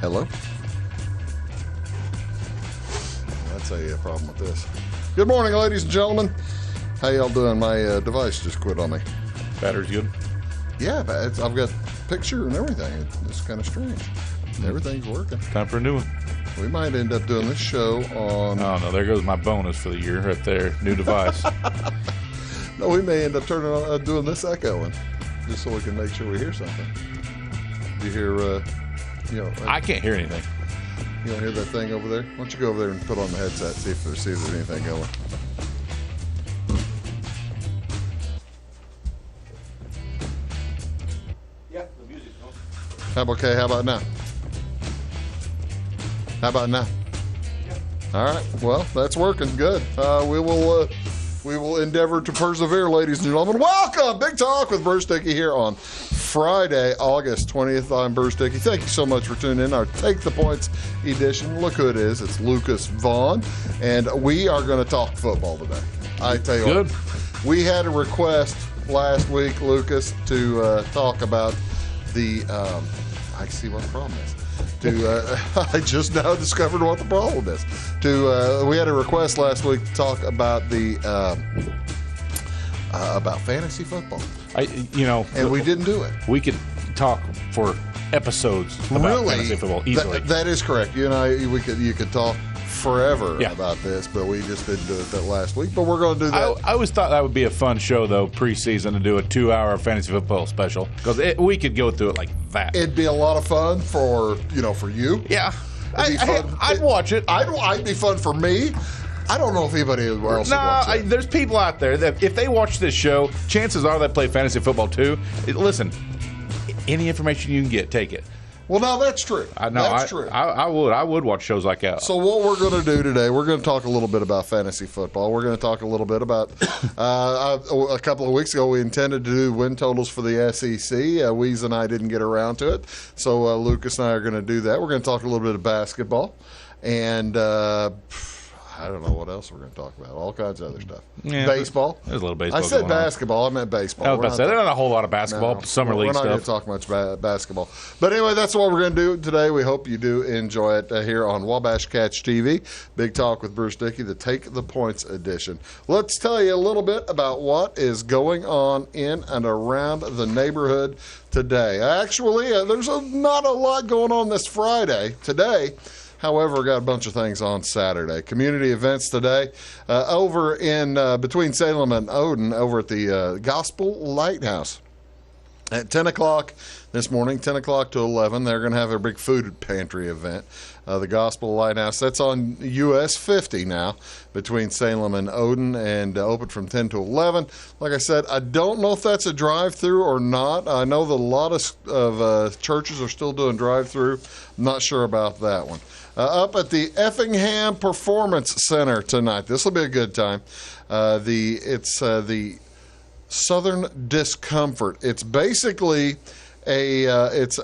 Hello? That's a problem with this. Good morning, ladies and gentlemen. How y'all doing? My device just quit on me. Battery's good? Yeah, but I've got picture and everything. It's kind of strange. Everything's working. Time for a new one. We might end up doing this show on... Oh, no, there goes my bonus for the year right there. New device. No, we may end up turning on doing this echoing, just so we can make sure we hear something. Do you hear, I can't hear anything. You don't hear that thing over there? Why don't you go over there and put on the headset, see if there's anything going. Yeah, the music's going. How about now? How about now? Yeah. All right. Well, that's working. Good. We will endeavor to persevere, ladies and gentlemen. Welcome, Big Talk with Bruce Dickey here on Friday, August 20th. I'm Bruce Dickey. Thank you so much for tuning in. Our Take the Points edition. Look who it is. It's Lucas Vaughan, and we are going to talk football today. I tell you Good. what, we had a request last week, Lucas, to talk about the. I see what the problem is. I just now discovered what the problem is. We had a request last week to talk about the about fantasy football. And we didn't do it. We could talk for episodes about fantasy football easily. That is correct. You and I, you could talk forever Yeah. about this, but we just didn't do it that last week. But we're going to do that. I always thought that would be a fun show, though, preseason, to do a 2-hour fantasy football special, because we could go through it like that. It'd be a lot of fun for you. Yeah. It'd be fun. I'd watch it. It'd be fun for me. I don't know if anybody else would watch it. There's people out there that if they watch this show, chances are they play fantasy football too. Listen, any information you can get, take it. Well, now that's true. That's true. I would watch shows like that. So what we're going to do today, we're going to talk a little bit about fantasy football. We're going to talk a little bit about a couple of weeks ago we intended to do win totals for the SEC. Weez and I didn't get around to it, so Lucas and I are going to do that. We're going to talk a little bit of basketball, and I don't know what else we're going to talk about. All kinds of other stuff. Yeah, baseball. There's a little baseball. I said going basketball. On. I meant baseball. I was about to say, there's not a whole lot of basketball, summer league stuff. We're not going to talk much basketball. But anyway, that's what we're going to do today. We hope you do enjoy it here on Wabash Catch TV. Big Talk with Bruce Dickey, the Take the Points edition. Let's tell you a little bit about what is going on in and around the neighborhood today. Actually, there's not a lot going on this Friday. Today, however, got a bunch of things on Saturday. Community events today over in between Salem and Odin over at the Gospel Lighthouse. At 10 o'clock this morning, 10 o'clock to 11, they're going to have their big food pantry event. The Gospel Lighthouse, that's on US 50 now, between Salem and Odin, and open from 10 to 11. Like I said, I don't know if that's a drive-through or not. I know that a lot of churches are still doing drive-through. I'm not sure about that one. Up at the Effingham Performance Center tonight. This will be a good time. It's the Southern Discomfort. It's basically it's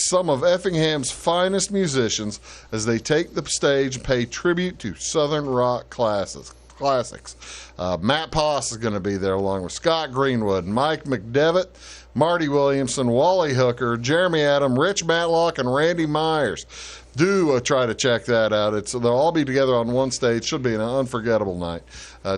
some of Effingham's finest musicians as they take the stage and pay tribute to Southern rock classics. Matt Poss is going to be there along with Scott Greenwood, Mike McDevitt, Marty Williamson, Wally Hooker, Jeremy Adam, Rich Matlock, and Randy Myers. Do try to check that out. They'll all be together on one stage. Should be an unforgettable night.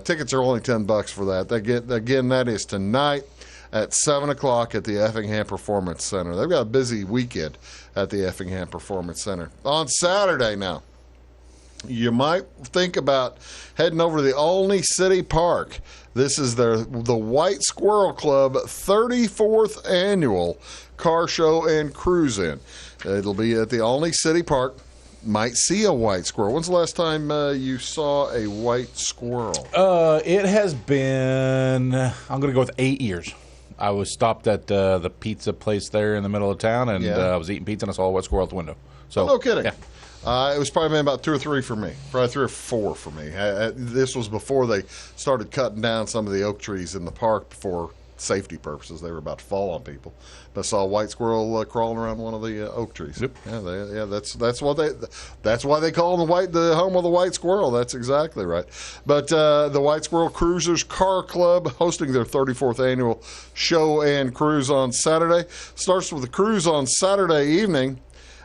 Tickets are only $10 for that. Again, that is tonight at 7 o'clock at the Effingham Performance Center. They've got a busy weekend at the Effingham Performance Center. On Saturday now, you might think about heading over to the Olney City Park. This is the White Squirrel Club 34th Annual Car Show and Cruise-In. It'll be at the Olney City Park. Might see a white squirrel. When's the last time you saw a white squirrel? It has been, I'm going to go with 8 years. I was stopped at the pizza place there in the middle of town, and I was eating pizza, and I saw a white squirrel out the window. So, no kidding. Yeah. It was probably been about 2 or 3 for me. Probably 3 or 4 for me. This was before they started cutting down some of the oak trees in the park for safety purposes. They were about to fall on people. But I saw a white squirrel crawling around one of the oak trees. Yep. That's why they call them the home of the white squirrel. That's exactly right. But the White Squirrel Cruisers Car Club hosting their 34th annual show and cruise on Saturday. Starts with a cruise on Saturday evening.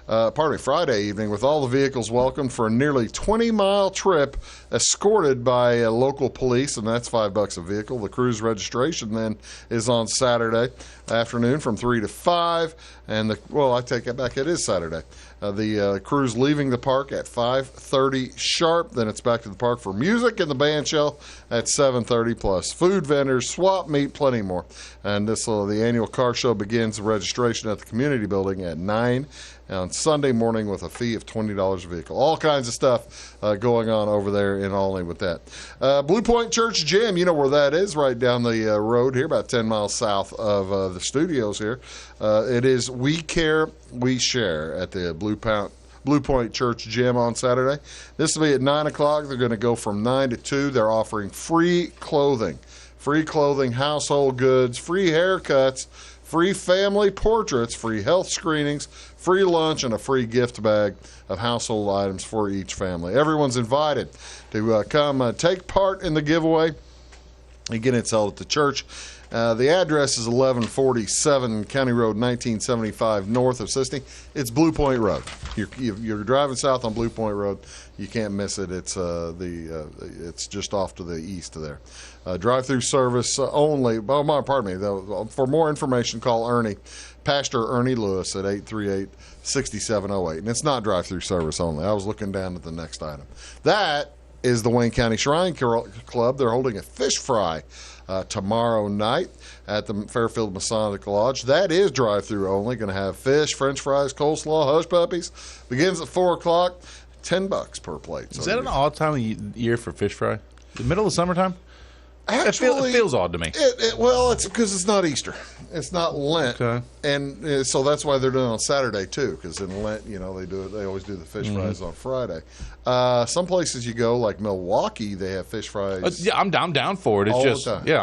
Friday evening, with all the vehicles welcomed for a nearly 20-mile trip, escorted by local police, and that's $5 a vehicle. The cruise registration then is on Saturday afternoon from 3 to 5, and I take it back, it is Saturday. The cruise leaving the park at 5:30 sharp. Then it's back to the park for music and the band shell at 7:30, plus food vendors, swap meet, plenty more. And the annual car show begins registration at the community building at 9 on Sunday morning with a fee of $20 a vehicle. All kinds of stuff going on over there in Olney with that. Blue Point Church Gym, you know where that is, right down the road here, about 10 miles south of the studios here. It is We Care, We Share at the Blue Point Church Gym on Saturday. This will be at 9 o'clock. They're going to go from 9 to 2. They're offering free clothing, household goods, free haircuts, free family portraits, free health screenings, free lunch, and a free gift bag of household items for each family. Everyone's invited to come take part in the giveaway. Again, it's held at the church. The address is 1147 County Road 1975 north of Sisney. It's Blue Point Road. You're driving south on Blue Point Road. You can't miss it. It's just off to the east of there. Drive-through service only. Pardon me. For more information, call Pastor Ernie Lewis at 838-6708. And it's not drive-through service only. I was looking down at the next item. That is the Wayne County Shrine Club. They're holding a fish fry tomorrow night at the Fairfield Masonic Lodge. That is drive-through only. Going to have fish, French fries, coleslaw, hush puppies. Begins at 4 o'clock. $10 per plate. So is that an odd time of year for fish fry? The middle of summertime? Actually, it feels odd to me. It's because it's not Easter. It's not Lent. Okay. And so that's why they're doing it on Saturday, too, because in Lent, they always do the fish fries on Friday. Some places you go, like Milwaukee, they have fish fries. Yeah, I'm down for it. It's all just, the time. Yeah,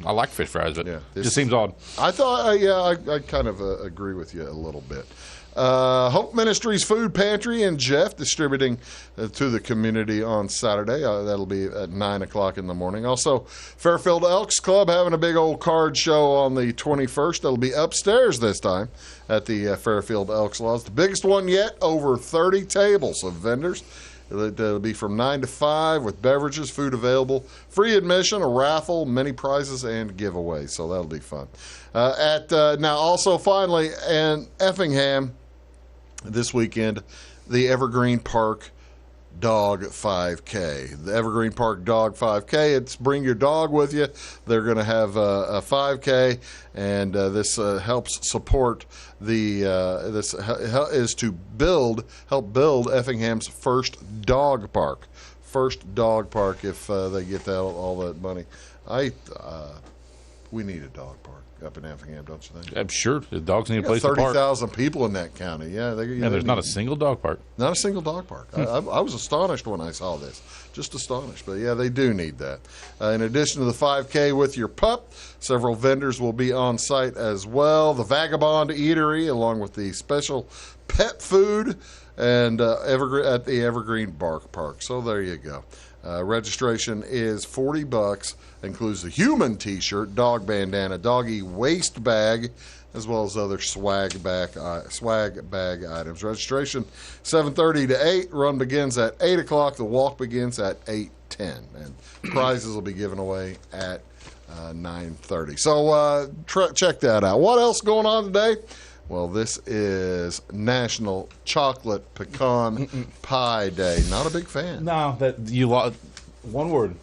I like fish fries, but it just seems odd. I thought, I kind of agree with you a little bit. Hope Ministries Food Pantry and Jeff distributing to the community on Saturday. That'll be at 9 o'clock in the morning. Also, Fairfield Elks Club having a big old card show on the 21st. That'll be upstairs this time at the Fairfield Elks Lodge. The biggest one yet, over 30 tables of vendors. It'll be from 9 to 5 with beverages, food available, free admission, a raffle, many prizes, and giveaways. So that'll be fun. Now, also finally, in Effingham, this weekend, the Evergreen Park Dog 5K. The Evergreen Park Dog 5K, it's bring your dog with you. They're going to have a 5K, and this helps support this is to help build Effingham's first dog park. First dog park if they get all that money. We need a dog park up in Effingham, don't you think? I'm sure the dogs need a place to park. 30,000 people in that county. Yeah, there's not a single dog park. Not a single dog park. I was astonished when I saw this. Just astonished. But yeah, they do need that. In addition to the 5K with your pup, several vendors will be on site as well. The Vagabond Eatery, along with the special pet food, and at the Evergreen Park. So there you go. Registration is $40, includes the human T-shirt, dog bandana, doggy waist bag, as well as other swag bag items. Registration 7:30 to 8. Run begins at 8 o'clock. The walk begins at 8:10, and prizes will be given away at 9:30. So check that out. What else going on today? Well, this is National Chocolate Pecan Pie Day. Not a big fan. No, one word.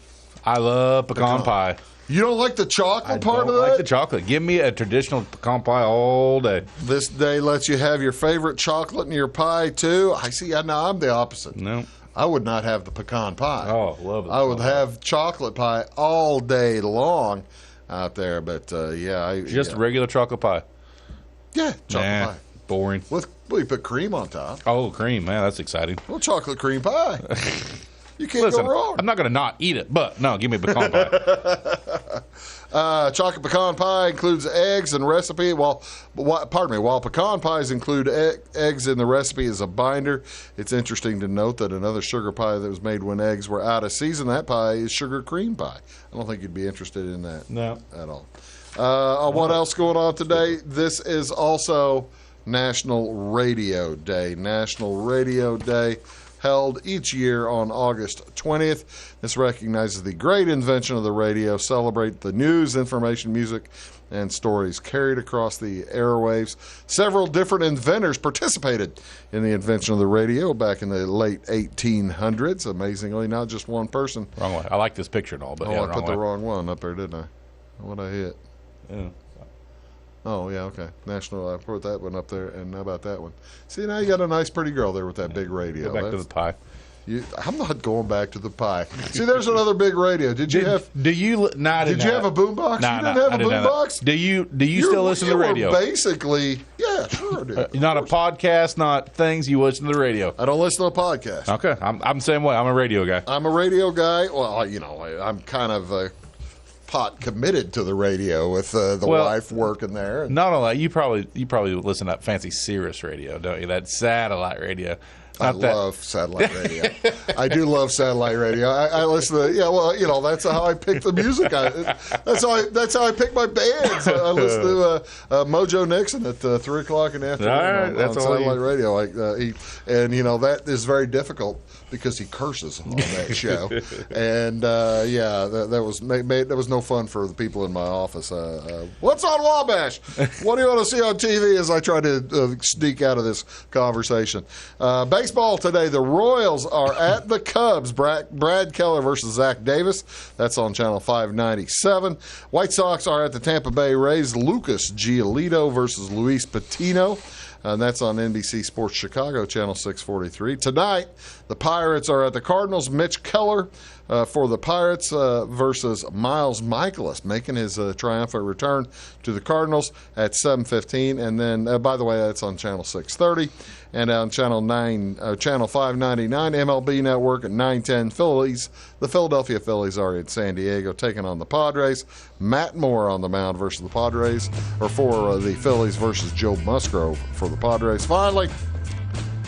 I love pecan pie. You don't like the chocolate part of that? I don't like the chocolate. Give me a traditional pecan pie all day. This day lets you have your favorite chocolate in your pie, too. I see. Now I'm the opposite. No. I would not have the pecan pie. Oh, love it. I would have chocolate pie all day long out there. But, Just regular chocolate pie. Yeah, chocolate pie. Boring. You put cream on top. Oh, cream. Man, that's exciting. Well, chocolate cream pie. You can't go wrong. I'm not going to not eat it, but no, give me a pecan pie. Chocolate pecan pie includes eggs and recipe. While pecan pies include eggs in the recipe as a binder, it's interesting to note that another sugar pie that was made when eggs were out of season, that pie is sugar cream pie. I don't think you'd be interested in that at all. What else going on today? This is also National Radio Day. National Radio Day, held each year on August 20th. This recognizes the great invention of the radio, celebrate the news, information, music, and stories carried across the airwaves. Several different inventors participated in the invention of the radio back in the late 1800s. Amazingly, not just one person. Wrong way. I like this picture and all, but I put the wrong one up there, didn't I? What'd I hit? Yeah. Oh, yeah, okay. National, I put that one up there, and how about that one? See, now you got a nice, pretty girl there with that big radio. Go back to the pie. I'm not going back to the pie. See, there's another big radio. Did you have? Do you? No, I didn't. Did you have a boombox? No, you didn't have a boombox. Do you still listen to the radio? Basically, yeah, sure I do. Not a podcast, not things. You listen to the radio. I don't listen to a podcast. Okay, I'm the same way. I'm a radio guy. I'm a radio guy. Well, you know, I'm kind of pot committed to the radio with the wife working there. Not only you probably listen to that fancy Sirius radio, don't you? That satellite radio. I love satellite radio. I do love satellite radio. I listen to that's how I pick the music. That's how I pick my bands. I listen to Mojo Nixon at 3 o'clock in the afternoon on satellite radio. That is very difficult because he curses on that show. And that was no fun for the people in my office. What's on Wabash? What do you want to see on TV? As I try to sneak out of this conversation. Baseball today, the Royals are at the Cubs. Brad Keller versus Zach Davis. That's on Channel 597. White Sox are at the Tampa Bay Rays. Lucas Giolito versus Luis Patino. And that's on NBC Sports Chicago, Channel 643. Tonight, the Pirates are at the Cardinals. Mitch Keller for the Pirates versus Miles Michaelis, making his triumphant return to the Cardinals at 7:15. And then, by the way, that's on Channel 630. And on Channel 599, MLB Network at 9:10, Phillies. The Philadelphia Phillies are in San Diego taking on the Padres. Matt Moore on the mound versus the Padres, or for the Phillies versus Joe Musgrove for the Padres. Finally,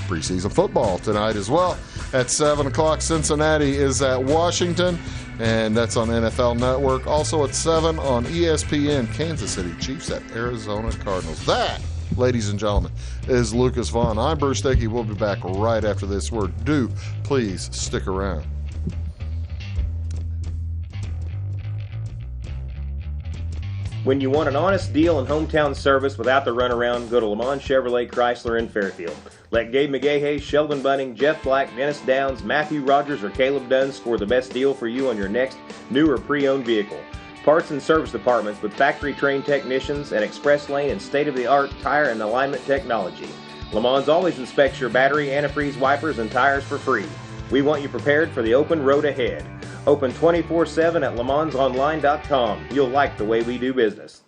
preseason football tonight as well. At 7 o'clock, Cincinnati is at Washington, and that's on NFL Network. Also at 7 on ESPN, Kansas City Chiefs at Arizona Cardinals. That, ladies and gentlemen, is Lucas Vaughan. I'm Bruce Dickey. We'll be back right after this word. Do please stick around. When you want an honest deal and hometown service without the runaround, go to Lamont Chevrolet Chrysler in Fairfield. Let Gabe McGahey, Sheldon Bunning, Jeff Black, Dennis Downs, Matthew Rogers, or Caleb Dunn score the best deal for you on your next new or pre-owned vehicle. Parts and service departments with factory-trained technicians and express lane and state-of-the-art tire and alignment technology. Lamont always inspects your battery, antifreeze, wipers, and tires for free. We want you prepared for the open road ahead. Open 24/7 at LeMansOnline.com. You'll like the way we do business.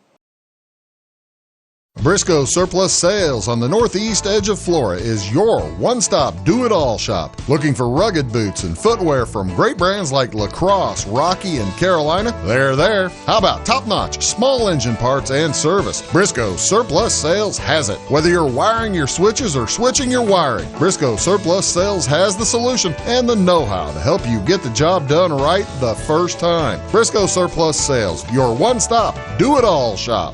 Briscoe Surplus Sales on the northeast edge of Flora is your one-stop do-it-all shop. Looking for rugged boots and footwear from great brands like Lacrosse, Rocky, and Carolina? They're there. How about top-notch small engine parts and service? Briscoe Surplus Sales has it. Whether you're wiring your switches or switching your wiring, Briscoe Surplus Sales has the solution and the know-how to help you get the job done right the first time. Briscoe Surplus Sales, your one-stop do-it-all shop.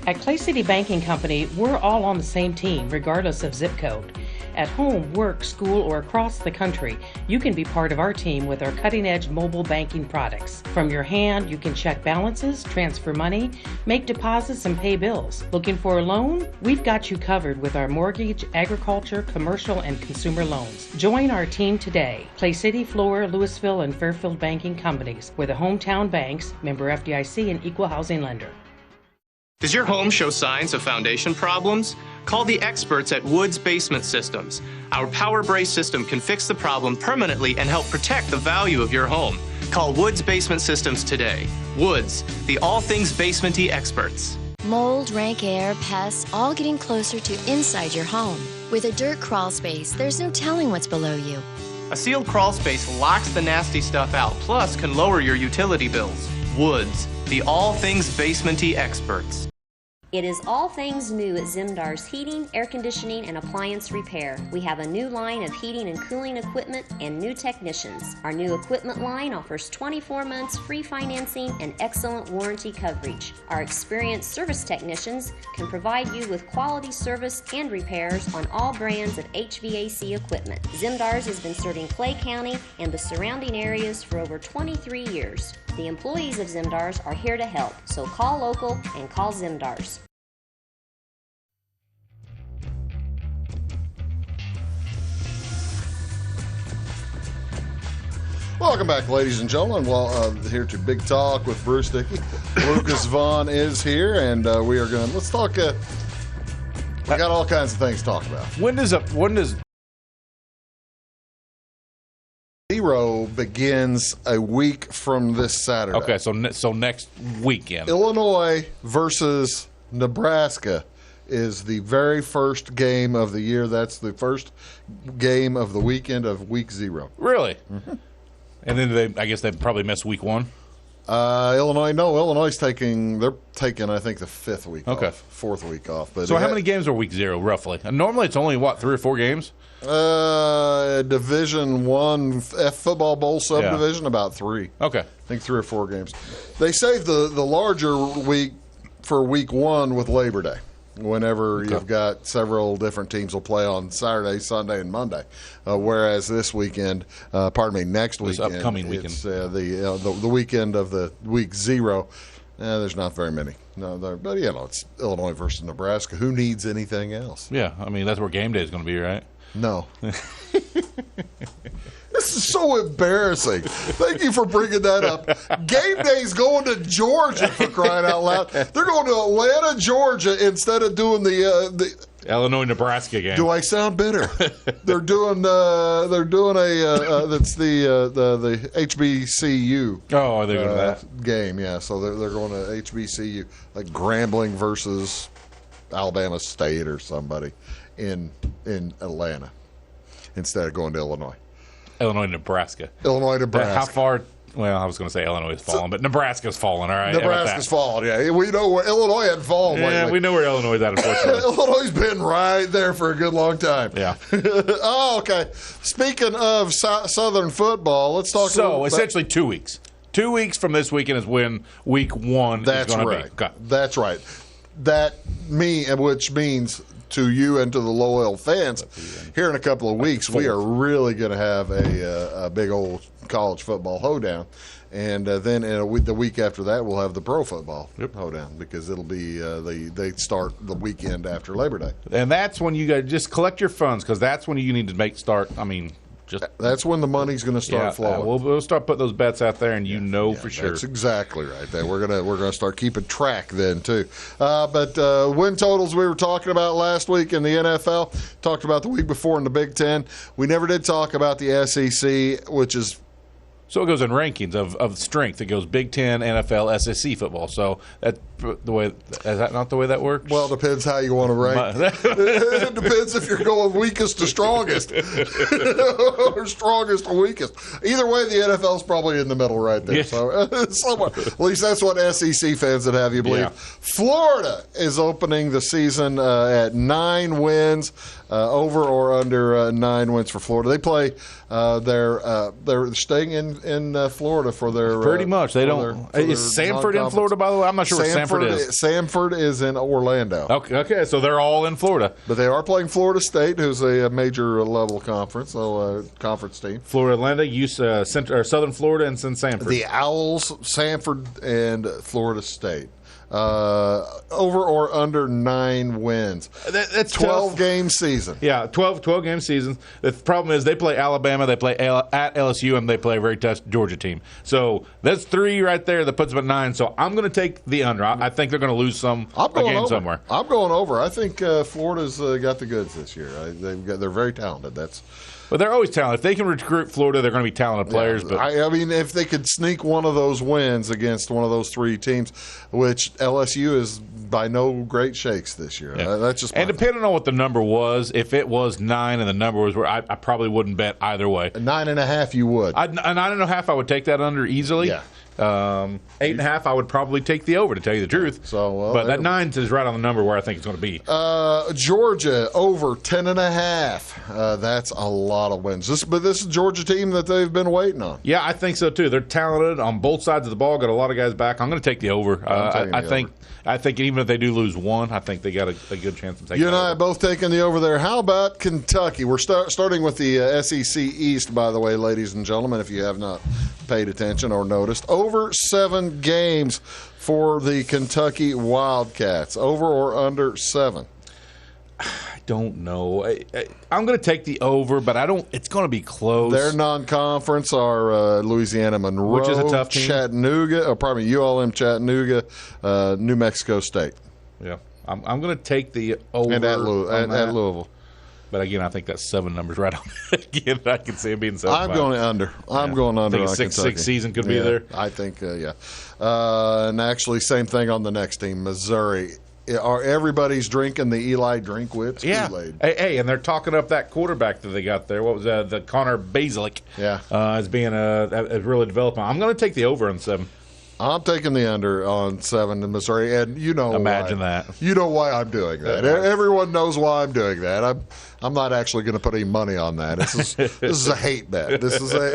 At Clay City Banking Company, we're all on the same team, regardless of zip code. At home, work, school, or across the country, you can be part of our team with our cutting-edge mobile banking products. From your hand, you can check balances, transfer money, make deposits, and pay bills. Looking for a loan? We've got you covered with our mortgage, agriculture, commercial, and consumer loans. Join our team today. Clay City, Flora, Louisville, and Fairfield Banking Companies. We're the hometown banks, member FDIC, and equal housing lender. Does your home show signs of foundation problems? Call the experts at Woods Basement Systems. Our Power Brace system can fix the problem permanently and help protect the value of your home. Call Woods Basement Systems today. Woods, the all things basement-y experts. Mold, rank air, pests, all getting closer to inside your home. With a dirt crawl space, there's no telling what's below you. A sealed crawl space locks the nasty stuff out, plus can lower your utility bills. Woods, the all things basement-y experts. It is all things new at Zimdar's Heating, Air Conditioning, and Appliance Repair. We have a new line of heating and cooling equipment and new technicians. Our new equipment line offers 24 months free financing and excellent warranty coverage. Our experienced service technicians can provide you with quality service and repairs on all brands of HVAC equipment. Zimdar's has been serving Clay County and the surrounding areas for over 23 years. The employees of Zimdar's are here to help, so call local and call Zimdar's. Welcome back, ladies and gentlemen. Well, here to Big Talk with Bruce Dickey. Lucas Vaughan is here, and we are going to let's talk. We got all kinds of things to talk about. When does Zero begins a week from this Saturday. Okay, so next weekend. Illinois versus Nebraska is the very first game of the year. That's the first game of the weekend of week 0. Really? Mm-hmm. And then I guess they probably miss week 1. Illinois taking I think the 5th week off, 4th week off. But so how many games are week 0 roughly? And normally it's only 3 or 4 games. Division 1 F football bowl subdivision about 3. Okay, I think 3 or 4 games. They saved the larger week for week 1 with Labor Day. Whenever you've got several different teams will play on Saturday, Sunday, and Monday, whereas this weekend, next weekend, upcoming weekend, it's the weekend of the week 0. There's not very many. But it's Illinois versus Nebraska. Who needs anything else? Yeah, I mean that's where game day is going to be, right? No. This is so embarrassing. Thank you for bringing that up. Game day's going to Georgia, for crying out loud. They're going to Atlanta, Georgia, instead of doing the Illinois-Nebraska game. Do I sound bitter? They're doing that's the HBCU. Oh, are they going to that game? Yeah, so they're going to HBCU, like Grambling versus Alabama State or somebody in Atlanta, instead of going to Illinois. Illinois-Nebraska. Illinois-Nebraska. How far? Well, I was going to say Illinois is falling, but Nebraska's fallen, all right? Nebraska's fallen, yeah. We know where Illinois had fallen lately. Yeah, we know where Illinois is at, unfortunately. Illinois' been right there for a good long time. Yeah. Oh, okay. Speaking of Southern football, let's talk about... So, essentially 2 weeks. 2 weeks from this weekend is when week 1 is going to be. Okay. That's right. Which means... to you and to the loyal fans, here in a couple of weeks, we are really going to have a big old college football hoedown. And then the week after that, we'll have the pro football hoedown because it'll be they start the weekend after Labor Day. And that's when you got to just collect your funds because that's when you need to start. I mean, that's when the money's going to start flowing. We'll start putting those bets out there, and for sure. That's exactly right. We're gonna start keeping track then too. But win totals we were talking about last week in the NFL, talked about the week before in the Big Ten. We never did talk about the SEC, which is. So it goes in rankings of strength. It goes Big Ten, NFL, SEC football. So that's the way. Is that not the way that works? Well, it depends how you want to rank. It depends if you're going weakest to strongest, or strongest to weakest. Either way, the NFL's probably in the middle right there. Yeah. So somewhere, at least that's what SEC fans would have you believe. Yeah. Florida is opening the season at 9 wins, over or under 9 wins for Florida. They play. They're staying in Florida for their pretty much. They don't. Is Sanford in Florida? By the way, I'm not sure where Sanford is. Sanford is in Orlando. Okay, so they're all in Florida, but they are playing Florida State, who's a major level conference, conference team. Florida Atlantic, Southern Florida, and Sanford. The Owls, Sanford, and Florida State. Over or under 9 wins. That's 12-game season. Yeah, 12-game seasons. The problem is they play Alabama, they play at LSU, and they play a very tough Georgia team. So that's 3 right there that puts them at 9. So I'm going to take the under. I think they're going to lose a game somewhere. I'm going over. I think Florida's got the goods this year. They're very talented. But they're always talented. If they can recruit Florida, they're going to be talented players. Yeah, but I mean, if they could sneak one of those wins against one of those 3 teams, which LSU is by no great shakes this year. Yeah. That's just depending on what the number was, if it was 9 and the number was where I probably wouldn't bet either way. 9.5, you would. 9.5, I would take that under easily. Yeah. 8.5, I would probably take the over, to tell you the truth. So, but that 9 is right on the number where I think it's going to be. Georgia over 10.5. That's a lot of wins. But this is a Georgia team that they've been waiting on. Yeah, I think so too. They're talented on both sides of the ball. Got a lot of guys back. I'm going to take the over. I think even if they do lose one, I think they got a good chance of taking. You and I are both taking the over there. How about Kentucky? We're starting with the SEC East, by the way, ladies and gentlemen, if you have not paid attention or noticed. Over 7 games for the Kentucky Wildcats. Over or under 7? I don't know. I'm going to take the over, but I don't. It's going to be close. Their non-conference are Louisiana Monroe, which is a tough team. Chattanooga, probably ULM Chattanooga, New Mexico State. Yeah, I'm going to take the over and at Louisville. But again, I think that 7 numbers right on. Again, I can see it being 7. I'm going under. I'm going under. I think a 6 season could be there. I think, yeah. And actually, same thing on the next team, Missouri. Everybody's drinking the Eli Drinkwitz Kool-Aid. Hey, and they're talking up that quarterback that they got there. What was the Connor Basilic? Yeah, as being a really developing. I'm going to take the over on 7. I'm taking the under on 7 in Missouri, and imagine that. You know why I'm doing that. Everyone knows why I'm doing that. I'm not actually going to put any money on that. This is a hate bet. This is a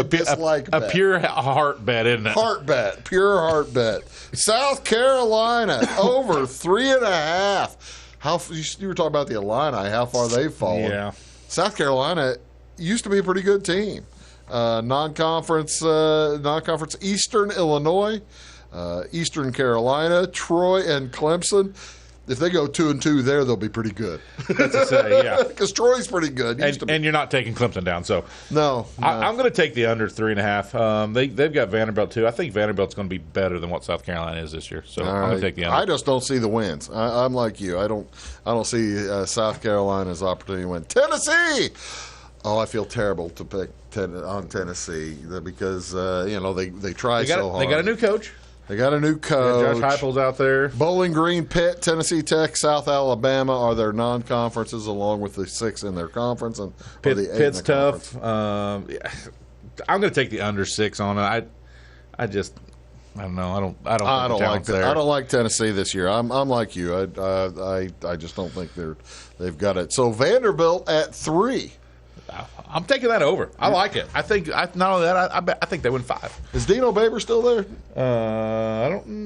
dislike bet. A pure heart bet, isn't it? Heart bet, pure heart bet. South Carolina over 3.5. You were talking about the Illini, how far they've fallen. Yeah. South Carolina used to be a pretty good team. Non-conference Eastern Illinois, Eastern Carolina, Troy, and Clemson. If they go 2-2 there, they'll be pretty good. That's to say, yeah, because Troy's pretty good. And you're not taking Clemson down, so no. I'm going to take the under 3.5. They've got Vanderbilt too. I think Vanderbilt's going to be better than what South Carolina is this year, so I'm going to take the under. I just don't see the wins. I'm like you. I don't see South Carolina's opportunity to win. Tennessee. Oh, I feel terrible to pick on Tennessee because they try so hard. They got a new coach. Josh Heupel's out there. Bowling Green, Pitt, Tennessee Tech, South Alabama are their non-conferences, along with the 6 in their conference. And Pitt's tough. I'm going to take the under 6 on it. I don't know. I don't like Tennessee this year. I'm like you. I just don't think they've got it. So Vanderbilt at 3. I'm taking that over. I like it. I think not only that. I think they win 5. Is Dino Babers still there?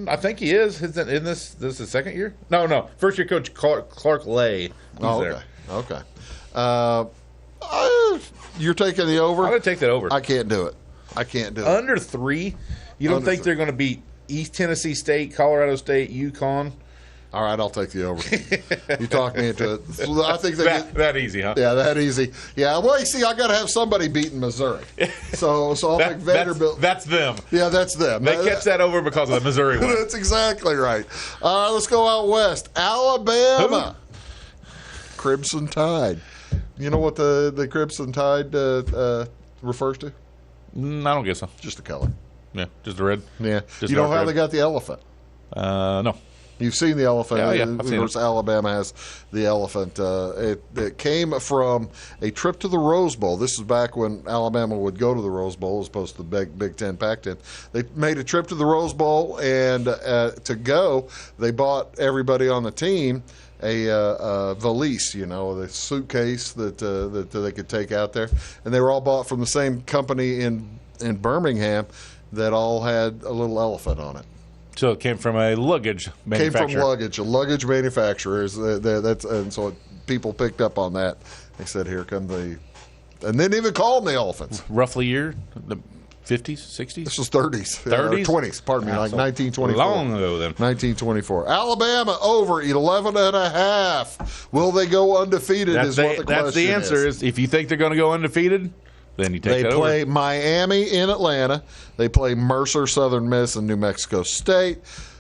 I think he is. In this is his second year. No. First year coach Clark Lay. There. Okay. You're taking the over. I'm going to take that over. I can't do it. Under 3. You don't think they're going to beat East Tennessee State, Colorado State, UConn? All right, I'll take the over. You talked me into it. I think that easy, huh? Yeah, that easy. Yeah, well, you see, I got to have somebody beating Missouri. So I'll take Vanderbilt. That's them. Yeah, that's them. They catch that over because of the Missouri one. That's exactly right. Let's go out west. Alabama. Who? Crimson Tide. You know what the Crimson Tide refers to? I don't guess so. Just the color. Yeah, just the red. Yeah. You know how they got the elephant? No. You've seen the elephant. Yeah, of course, Alabama has the elephant. It came from a trip to the Rose Bowl. This is back when Alabama would go to the Rose Bowl as opposed to the Big Ten, Pac-10. They made a trip to the Rose Bowl, and to go, they bought everybody on the team a valise, the suitcase that they could take out there. And they were all bought from the same company in Birmingham that all had a little elephant on it. So it came from a luggage manufacturer. A luggage manufacturer. And so people picked up on that. They said, here come the... And they didn't even call them the elephants. Roughly year? The 50s, 60s? This was 30s. 30s? 20s, pardon me, like 1924. Long ago, then. 1924. Alabama over 11.5. Will they go undefeated is what the question is. That's the answer is. If you think they're going to go undefeated... Then you take they play Miami in Atlanta. They play Mercer, Southern Miss, and New Mexico State.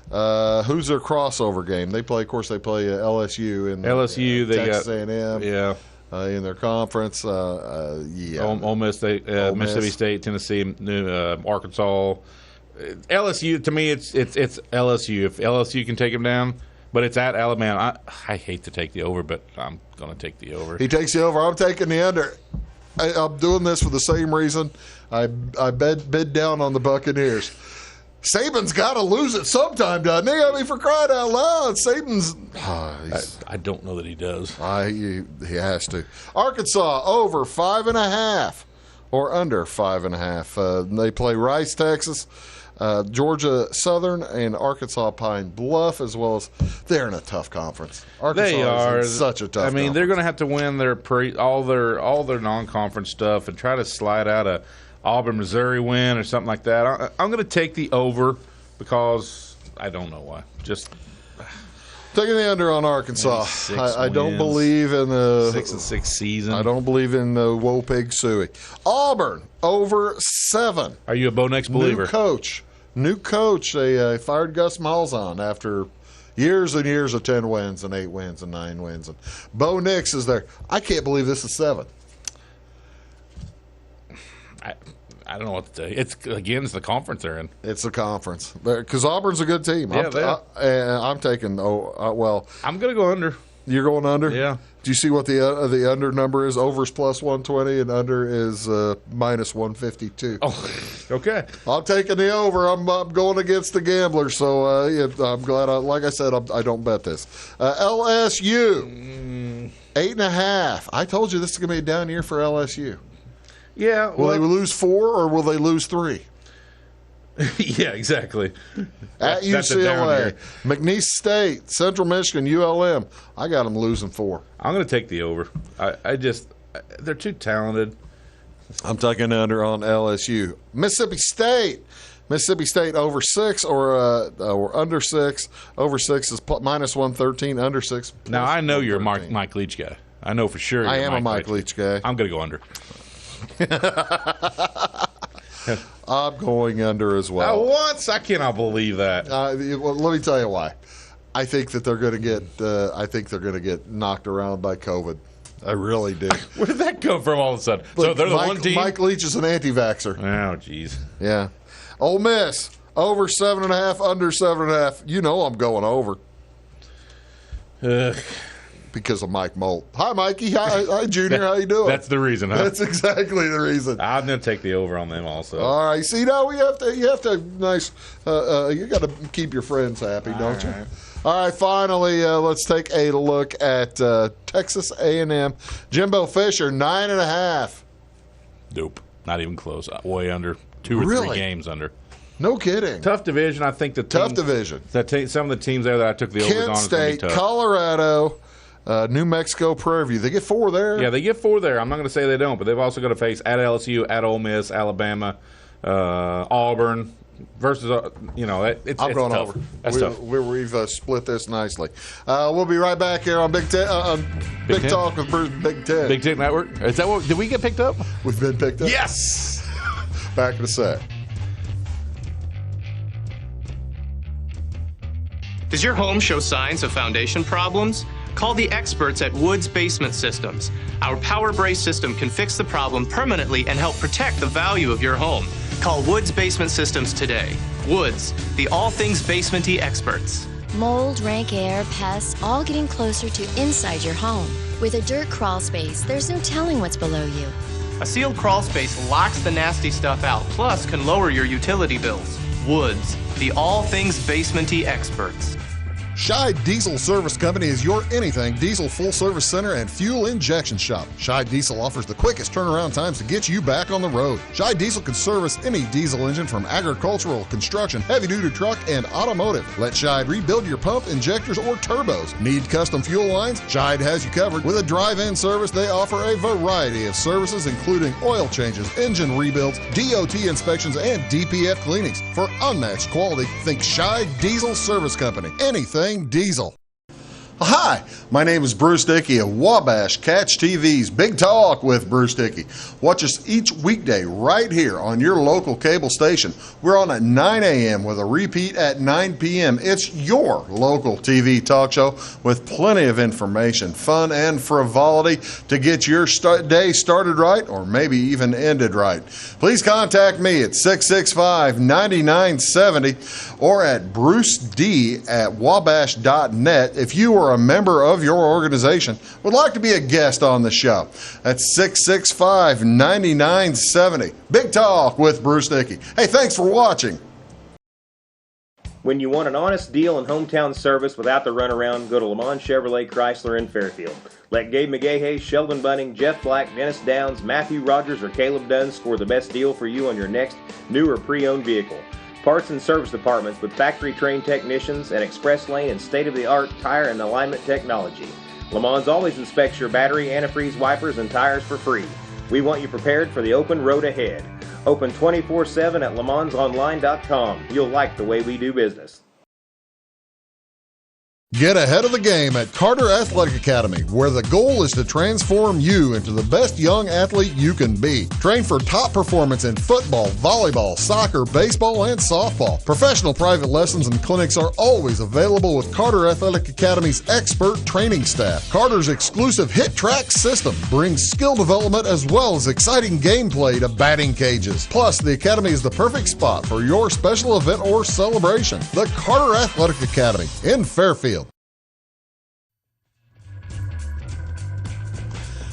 Who's their crossover game? They play LSU in Texas A&M. Yeah. In their conference. Ole Miss, Mississippi State, Tennessee, Arkansas. LSU, to me, it's LSU. If LSU can take them down, but it's at Alabama. I hate to take the over, but I'm going to take the over. He takes the over. I'm taking the under. I'm doing this for the same reason I bid down on the Buccaneers. Saban's got to lose it sometime, doesn't he? I mean, for crying out loud, Saban's. I don't know that he does. He has to. Arkansas over 5.5 or under 5.5. They play Rice, Texas, Georgia Southern, and Arkansas Pine Bluff, as well as they're in a tough conference. Arkansas They are is in such a tough. I mean, conference. they're going to have to win all their non-conference stuff and try to slide out a Auburn, Missouri win or something like that. I'm going to take the over because I don't know why. Just taking the under on Arkansas. I don't believe in the 6-6 season. I don't believe in the Woe Pig Suey. Auburn over 7. Are you a Bo Nix believer? New coach. They fired Gus Malzahn after years and years of 10 wins and 8 wins and 9 wins. And Bo Nix is there. I can't believe this is 7. I don't know what to tell you. It's the conference they're in. It's the conference because Auburn's a good team. Yeah, I'm taking. Well, I'm going to go under. You're going under. Yeah. Do you see what the under number is? Over's plus 120 and under is minus 152. Oh, okay. I'm taking the over. I'm going against the gamblers, so I'm glad. Like I said, I don't bet this. LSU 8.5. I told you this is going to be a down year for LSU. Yeah. Will they lose 4 or will they lose 3? Yeah, exactly. At UCLA, McNeese State, Central Michigan, ULM. I got them losing 4. I'm going to take the over. They're too talented. I'm taking under on LSU. Mississippi State over 6 or under 6. Over 6 is minus 113. Under 6. Now I know you're a Mike Leach guy. I know for sure. I am a Mike Leach guy. I'm going to go under. I'm going under as well. What? I cannot believe that. Well, let me tell you why. I think that they're going to get. I think they're going to get knocked around by COVID. I really do. Where did that come from all of a sudden? So they're the one team. Mike Leach is an anti-vaxxer. Oh, jeez. Yeah. Ole Miss over 7.5, under 7.5. You know I'm going over. Because of Mike Molt. Hi, Mikey. Hi, Junior. How you doing? That's the reason, huh? That's exactly the reason. I'm going to take the over on them also. All right. See, now you have to you got to keep your friends happy, don't you? Right. All right. Finally, let's take a look at Texas A&M. Jimbo Fisher 9.5. Nope. Not even close. Way under. 2 or 3 games under. No kidding. Tough division. I think tough division. Some of the teams there that I took the overs on. Kent State, Colorado, New Mexico, Prairie View. They get 4 there. Yeah, they get 4 there. I'm not going to say they don't, but they've also got to face at LSU, at Ole Miss, Alabama, Auburn. Versus, it's I'm going tough. over. That's tough. We've split this nicely. We'll be right back here on Big Talk with Bruce. Big Ten. Big Ten Network. Is that what? Did we get picked up? We've been picked up. Yes. Back in a sec. Does your home show signs of foundation problems? Call the experts at Woods Basement Systems. Our Power Brace system can fix the problem permanently and help protect the value of your home. Call Woods Basement Systems today. Woods, the all things basement-y experts. Mold, rank air, pests, all getting closer to inside your home. With a dirt crawl space, there's no telling what's below you. A sealed crawl space locks the nasty stuff out, plus can lower your utility bills. Woods, the all things basement-y experts. Scheid Diesel Service Company is your anything diesel full service center and fuel injection shop. Scheid Diesel offers the quickest turnaround times to get you back on the road. Scheid Diesel can service any diesel engine from agricultural, construction, heavy-duty truck, and automotive. Let Scheid rebuild your pump, injectors, or turbos. Need custom fuel lines? Scheid has you covered. With a drive-in service, they offer a variety of services, including oil changes, engine rebuilds, DOT inspections, and DPF cleanings. For unmatched quality, think Scheid Diesel Service Company. Anything diesel. Hi, my name is Bruce Dickey of Wabash Catch TV's Big Talk with Bruce Dickey. Watch us each weekday right here on your local cable station. We're on at 9 a.m. with a repeat at 9 p.m. It's your local TV talk show with plenty of information, fun, and frivolity to get your day started right or maybe even ended right. Please contact me at 665-9970 or at bruced@wabash.net if you are or a member of your organization would like to be a guest on the show, that's 665-9970. Big Talk with Bruce Dickey. Hey, thanks for watching. When you want an honest deal and hometown service without the runaround, go to Lamont Chevrolet Chrysler in Fairfield. Let Gabe McGahey, Sheldon Bunning, Jeff Black, Dennis Downs, Matthew Rogers, or Caleb Dunn score the best deal for you on your next new or pre-owned vehicle. Parts and service departments with factory-trained technicians and express lane and state-of-the-art tire and alignment technology. Lamont's always inspects your battery, antifreeze wipers, and tires for free. We want you prepared for the open road ahead. Open 24/7 at LaMonsOnline.com. You'll like the way we do business. Get ahead of the game at Carter Athletic Academy, where the goal is to transform you into the best young athlete you can be. Train for top performance in football, volleyball, soccer, baseball, and softball. Professional private lessons and clinics are always available with Carter Athletic Academy's expert training staff. Carter's exclusive Hit Track system brings skill development as well as exciting gameplay to batting cages. Plus, the Academy is the perfect spot for your special event or celebration. The Carter Athletic Academy in Fairfield.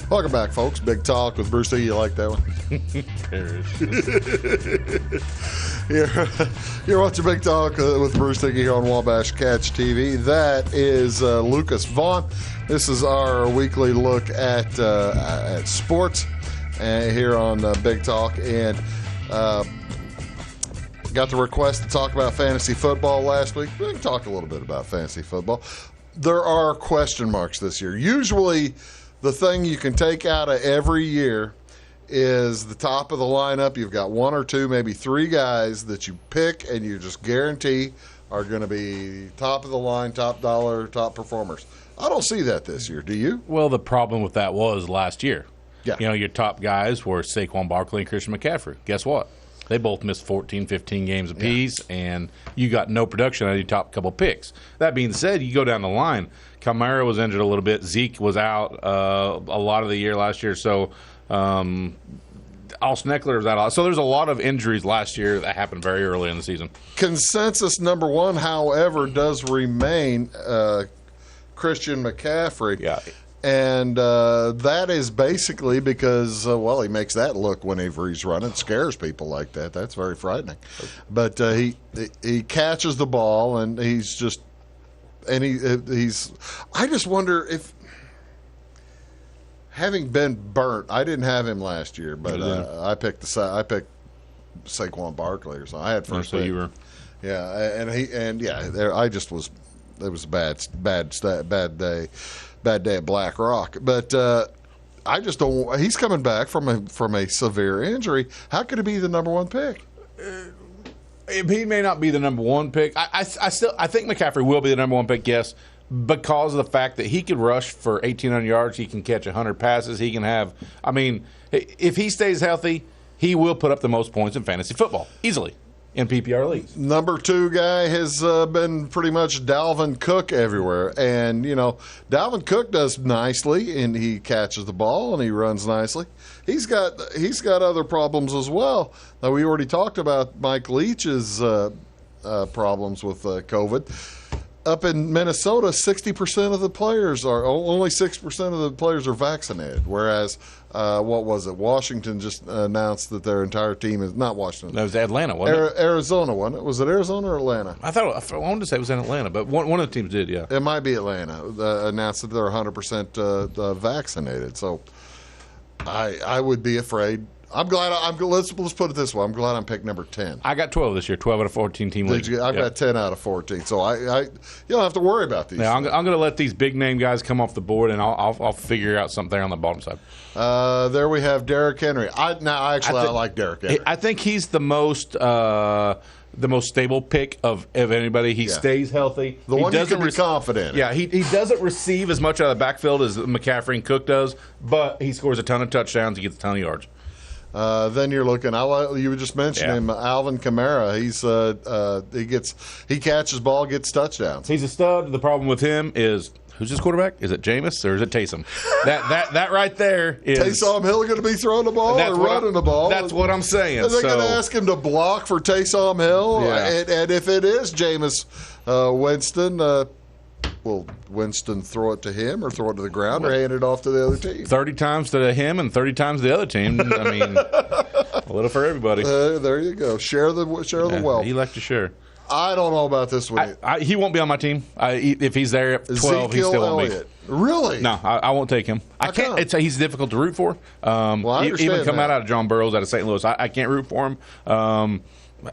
Welcome back, folks. Big Talk with Bruce Dickey. You like that one? You're watching Big Talk with Bruce Dickey here on Wabash Catch TV. That is Lucas Vaughan. This is our weekly look at sports here on Big Talk. And got the request to talk about fantasy football last week. We can talk a little bit about fantasy football. There are question marks this year. Usually, the thing you can take out of every year is the top of the lineup. You've got one or two, maybe three guys that you pick and you just guarantee are going to be top of the line, top dollar, top performers. I don't see that this year. Do you? Well, the problem with that was last year. Yeah. You know, your top guys were Saquon Barkley and Christian McCaffrey. Guess what? They both missed 14, 15 games apiece, and you got no production out of your top couple picks. That being said, you go down the line. Kamara was injured a little bit. Zeke was out a lot of the year last year. So Austin Eckler was out. So there's a lot of injuries last year that happened very early in the season. Consensus number one, however, does remain Christian McCaffrey. Yeah. And that is basically because, well, he makes that look whenever he's running. It scares people like that. That's very frightening. But he catches the ball, and he's just – and he's – I just wonder if – having been burnt – I didn't have him last year, but I picked Saquon Barkley or something. I had first pick. Yeah, I just was – it was a bad day. Bad day at Black Rock, but I just don't. He's coming back from a severe injury. How could he be the number one pick? He may not be the number one pick. I think McCaffrey will be the number one pick. Yes, because of the fact that he could rush for 1,800 yards, he can catch 100 passes. He can have. I mean, if he stays healthy, he will put up the most points in fantasy football easily. In PPR leagues. Number two guy has been pretty much Dalvin Cook everywhere. And, you know, Dalvin Cook does nicely, and he catches the ball, and he runs nicely. He's got other problems as well. Now, we already talked about Mike Leach's problems with COVID. Up in Minnesota, 60% of the players only 6% of the players are vaccinated. Whereas, what was it? Washington just announced that their entire team is not Washington. That was Atlanta, wasn't it? Arizona, wasn't it? Was it Arizona or Atlanta? I wanted to say it was in Atlanta, but one of the teams did. Yeah, it might be Atlanta. Announced that they're 100% vaccinated. So, I would be afraid. I'm glad. Let's put it this way. I'm glad I'm picked number 10. I got 12 this year. 12 out of 14 team leagues. I've got 10 out of 14. So you don't have to worry about these. Yeah, I'm going to let these big name guys come off the board, and I'll figure out something there on the bottom side. There we have Derrick Henry. I like Derrick Henry. I think he's the most stable pick of anybody. He stays healthy. The one you can be confident in. Yeah, he doesn't receive as much out of the backfield as McCaffrey and Cook does, but he scores a ton of touchdowns. He gets a ton of yards. Then you're looking. You just mentioned him, Alvin Kamara. He catches ball, gets touchdowns. He's a stud. The problem with him is who's his quarterback? Is it Jameis or is it Taysom? That right there is Taysom Hill going to be throwing the ball or running the ball. That's what I'm saying. Are they going to ask him to block for Taysom Hill? Yeah. And if it is Jameis Winston, will Winston throw it to him or throw it to the ground or hand it off to the other team? 30 times to him and 30 times to the other team. I mean, a little for everybody. There you go. Share the wealth. He likes to share. I don't know about this one. He won't be on my team. If he's there at 12, Ezekiel he still won't Elliott. Really? No, I won't take him. I can't. He's difficult to root for. Well, I understand even coming that. out of John Burroughs out of St. Louis, I can't root for him.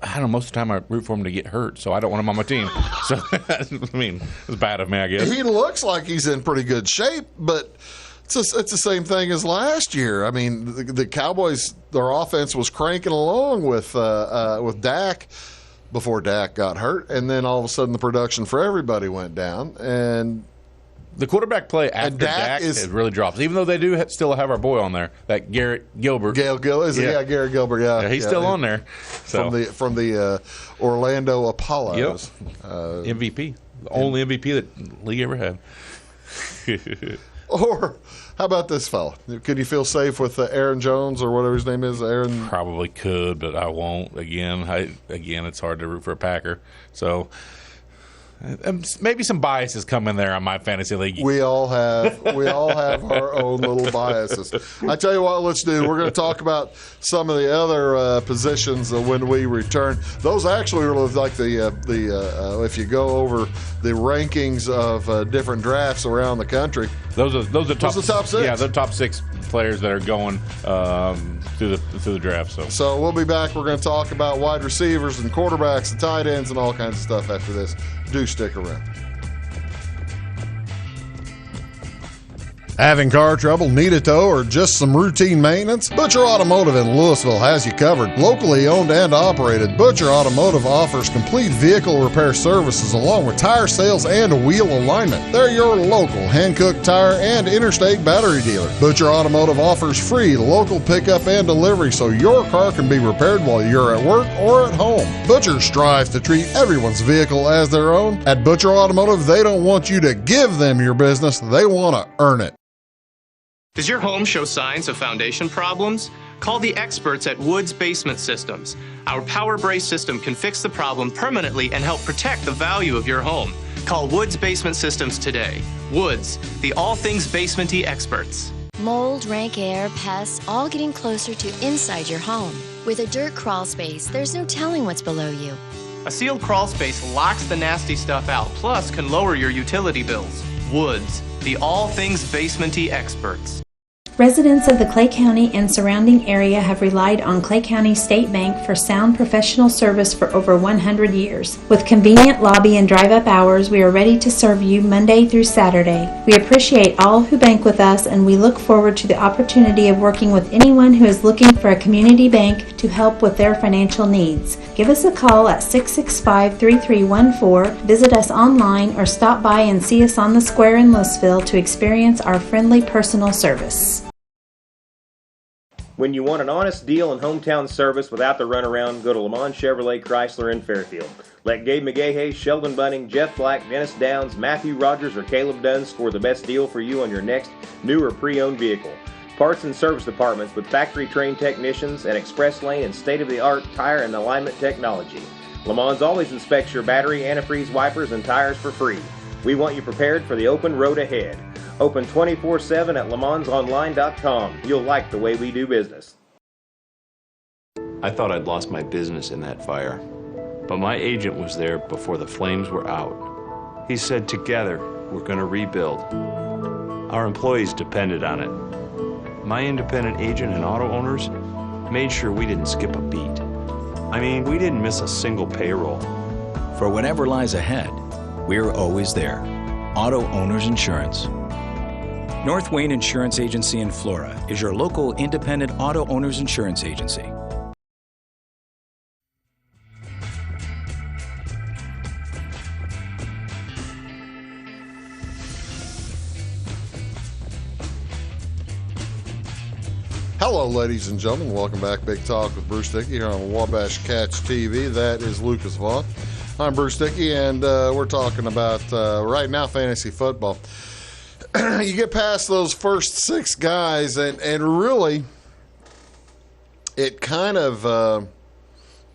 I don't know. Most of the time, I root for him to get hurt, so I don't want him on my team. So, I mean, it's bad of me, I guess. He looks like he's in pretty good shape, but it's the same thing as last year. I mean, the Cowboys, their offense was cranking along with Dak before Dak got hurt, and then all of a sudden the production for everybody went down, and the quarterback play after Dak it really drops. Even though they do still have our boy on there, that Garrett Gilbert. Garrett Gilbert. Yeah, he's still on there. So. From the Orlando Apollos. Yep. MVP, the only MVP that the league ever had. Or how about this fella? Could you feel safe with Aaron Jones or whatever his name is? Aaron probably could, but I won't. Again, it's hard to root for a Packer. So. Maybe some biases come in there on my fantasy league. We all have our own little biases. I tell you what, let's do. We're going to talk about some of the other positions when we return. Those actually are like the if you go over the rankings of different drafts around the country. Those are top 6. Yeah, the top 6 players that are going through the draft. So we'll be back. We're going to talk about wide receivers and quarterbacks and tight ends and all kinds of stuff after this. Do stick around. Having car trouble, need a tow, or just some routine maintenance? Butcher Automotive in Louisville has you covered. Locally owned and operated, Butcher Automotive offers complete vehicle repair services along with tire sales and wheel alignment. They're your local Hankook tire and interstate battery dealer. Butcher Automotive offers free local pickup and delivery so your car can be repaired while you're at work or at home. Butcher strives to treat everyone's vehicle as their own. At Butcher Automotive, they don't want you to give them your business, they want to earn it. Does your home show signs of foundation problems? Call the experts at Woods Basement Systems. Our Power Brace system can fix the problem permanently and help protect the value of your home. Call Woods Basement Systems today. Woods, the all things basement-y experts. Mold, rank air, pests, all getting closer to inside your home. With a dirt crawl space, there's no telling what's below you. A sealed crawl space locks the nasty stuff out, plus can lower your utility bills. Woods, the all things basement-y experts. Residents of the Clay County and surrounding area have relied on Clay County State Bank for sound professional service for over 100 years. With convenient lobby and drive-up hours, we are ready to serve you Monday through Saturday. We appreciate all who bank with us, and we look forward to the opportunity of working with anyone who is looking for a community bank to help with their financial needs. Give us a call at 665-3314, visit us online, or stop by and see us on the square in Louisville to experience our friendly personal service. When you want an honest deal and hometown service without the runaround, go to Lamont Chevrolet Chrysler in Fairfield. Let Gabe McGahey, Sheldon Bunning, Jeff Black, Dennis Downs, Matthew Rogers, or Caleb Dunn score the best deal for you on your next new or pre-owned vehicle. Parts and service departments with factory-trained technicians and express lane and state-of-the-art tire and alignment technology. Lamont's always inspects your battery, antifreeze wipers, and tires for free. We want you prepared for the open road ahead. Open 24/7 at LeMansOnline.com. You'll like the way we do business. I thought I'd lost my business in that fire, but my agent was there before the flames were out. He said, together, we're going to rebuild. Our employees depended on it. My independent agent and auto owners made sure we didn't skip a beat. I mean, we didn't miss a single payroll. For whatever lies ahead, we're always there. Auto Owners Insurance. North Wayne Insurance Agency in Flora is your local independent auto owners insurance agency. Hello, ladies and gentlemen. Welcome back. Big Talk with Bruce Dickey here on Wabash Catch TV. That is Lucas Vaughan. I'm Bruce Dickey, and we're talking about, right now, fantasy football. You get past those first 6 guys, and really, it kind of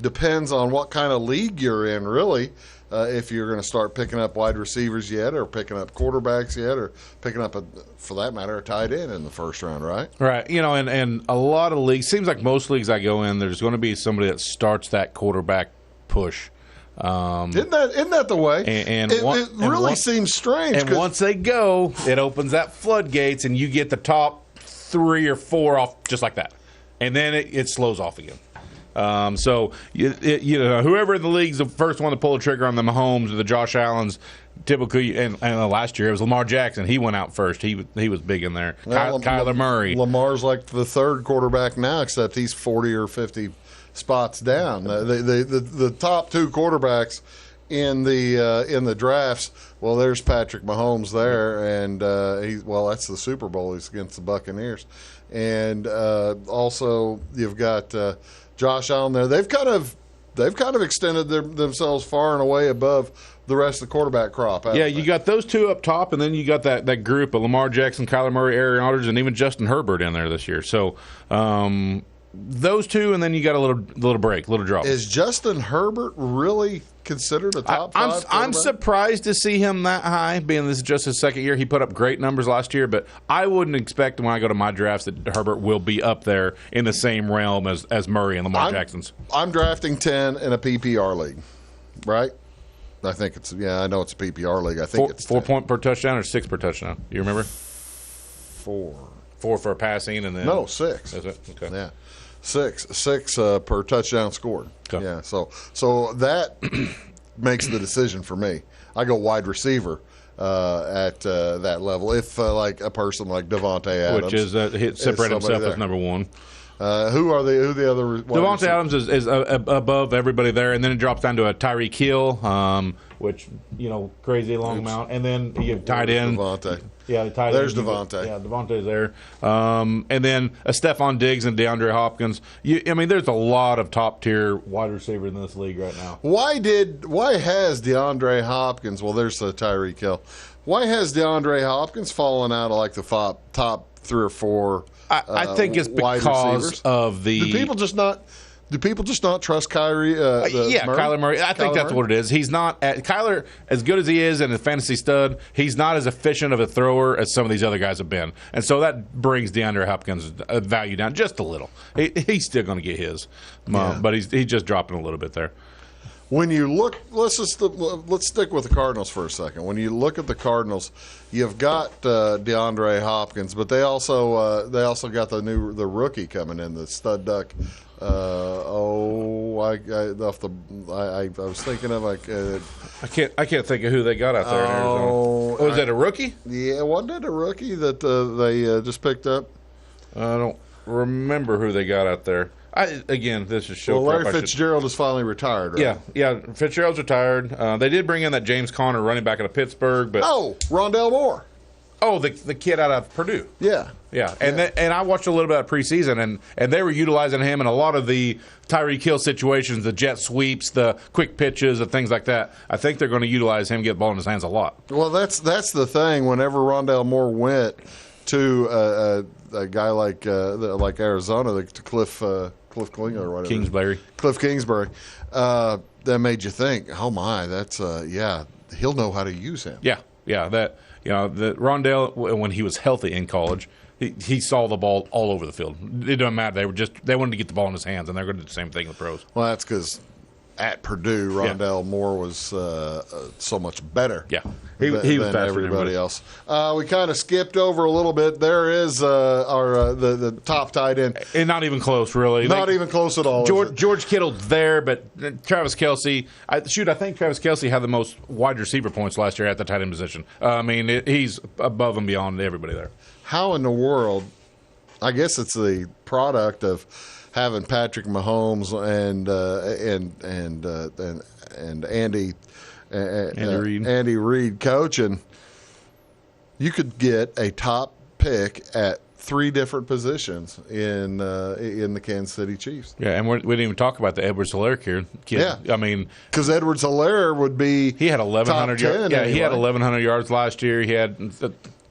depends on what kind of league you're in, really. If you're going to start picking up wide receivers yet, or picking up quarterbacks yet, or picking up, for that matter, a tight end in the first round, right? Right. And a lot of leagues, seems like most leagues I go in, there's going to be somebody that starts that quarterback push. Isn't that the way? It really seems strange. And once they go, it opens that floodgates, and you get the top 3 or 4 off just like that. And then it slows off again. So whoever in the league's the first one to pull the trigger on the Mahomes or the Josh Allens, typically, and last year it was Lamar Jackson. He went out first. He was big in there. Kyler Murray. Lamar's like the third quarterback now, except he's 40 or 50 spots down. The top 2 quarterbacks in the drafts. Well, there's Patrick Mahomes there, and that's the Super Bowl. He's against the Buccaneers, and also you've got Josh Allen there. They've kind of extended themselves far and away above the rest of the quarterback crop. Yeah, you got those 2 up top, and then you got that group of Lamar Jackson, Kyler Murray, Aaron Rodgers, and even Justin Herbert in there this year. So those 2, and then you got a little break, little drop. Is Justin Herbert really considered a top 5? I'm surprised to see him that high, being this is just his second year. He put up great numbers last year, but I wouldn't expect when I go to my drafts that Herbert will be up there in the same realm as Murray and Lamar Jackson's. I'm drafting 10 in a PPR league, right? I think I know it's a PPR league. I think it's 4 point per touchdown or 6 per touchdown. You remember? 4. 4 for passing, and then 6. Is it? Okay. Yeah. 6 per touchdown scored. Okay. Yeah, so that makes the decision for me. I go wide receiver at that level. If like a person like Davante Adams, which is separate himself as number 1. Who the other? Davante Adams is above everybody there, and then it drops down to a Tyreek Hill, which crazy long amount, and then you have tight end. Davante. Yeah, the tight There's end. Davante. Yeah, Davante's there, and then a Stephon Diggs and DeAndre Hopkins. There's a lot of top tier wide receivers in this league right now. Why has DeAndre Hopkins? Well, there's the Tyreek Hill. Why has DeAndre Hopkins fallen out of like the top 3 or 4? I think it's because of the. Do people just not trust Kyrie? Kyler Murray. I think that's what it is. He's not Kyler, as good as he is and a fantasy stud. He's not as efficient of a thrower as some of these other guys have been, and so that brings DeAndre Hopkins' value down just a little. He's still going to get his, but he's just dropping a little bit there. When you look, let's stick with the Cardinals for a second. When you look at the Cardinals, you've got DeAndre Hopkins, but they also got the rookie coming in, the stud duck. I was thinking of I can't think of who they got out there in Arizona. Was that a rookie? Yeah, wasn't it a rookie that they just picked up? I don't remember who they got out there. This is show. Well, Larry Fitzgerald is finally retired, right? Yeah. Fitzgerald's retired. They did bring in that James Conner running back out of Pittsburgh, but Rondale Moore. Oh, the kid out of Purdue. Yeah. And I watched a little bit of preseason, and they were utilizing him in a lot of the Tyreek Hill situations, the jet sweeps, the quick pitches, and things like that. I think they're going to utilize him, get the ball in his hands a lot. Well, that's the thing. Whenever Rondale Moore went to a guy like Arizona, to Cliff Klinger or whatever, Cliff Kingsbury, that made you think, oh my, that's he'll know how to use him. The Rondale, when he was healthy in college, he saw the ball all over the field. It doesn't matter. They wanted to get the ball in his hands, and they're going to do the same thing with pros. Well, that's because at Purdue, Rondale Moore was so much better. Yeah, he was than faster everybody else. We kind of skipped over a little bit. There is our the top tight end, and not even close, really. Not even close at all. George Kittle's there, but Travis Kelce. I think Travis Kelce had the most wide receiver points last year at the tight end position. He's above and beyond everybody there. How in the world? I guess it's the product of having Patrick Mahomes and Andy Reid coaching. You could get a top pick at 3 different positions in the Kansas City Chiefs. Yeah, and we didn't even talk about the Edwards-Helaire kid. Yeah, because Edwards-Helaire would be he had 1,100 yards. Yeah, he had 1,100 yards last year. He had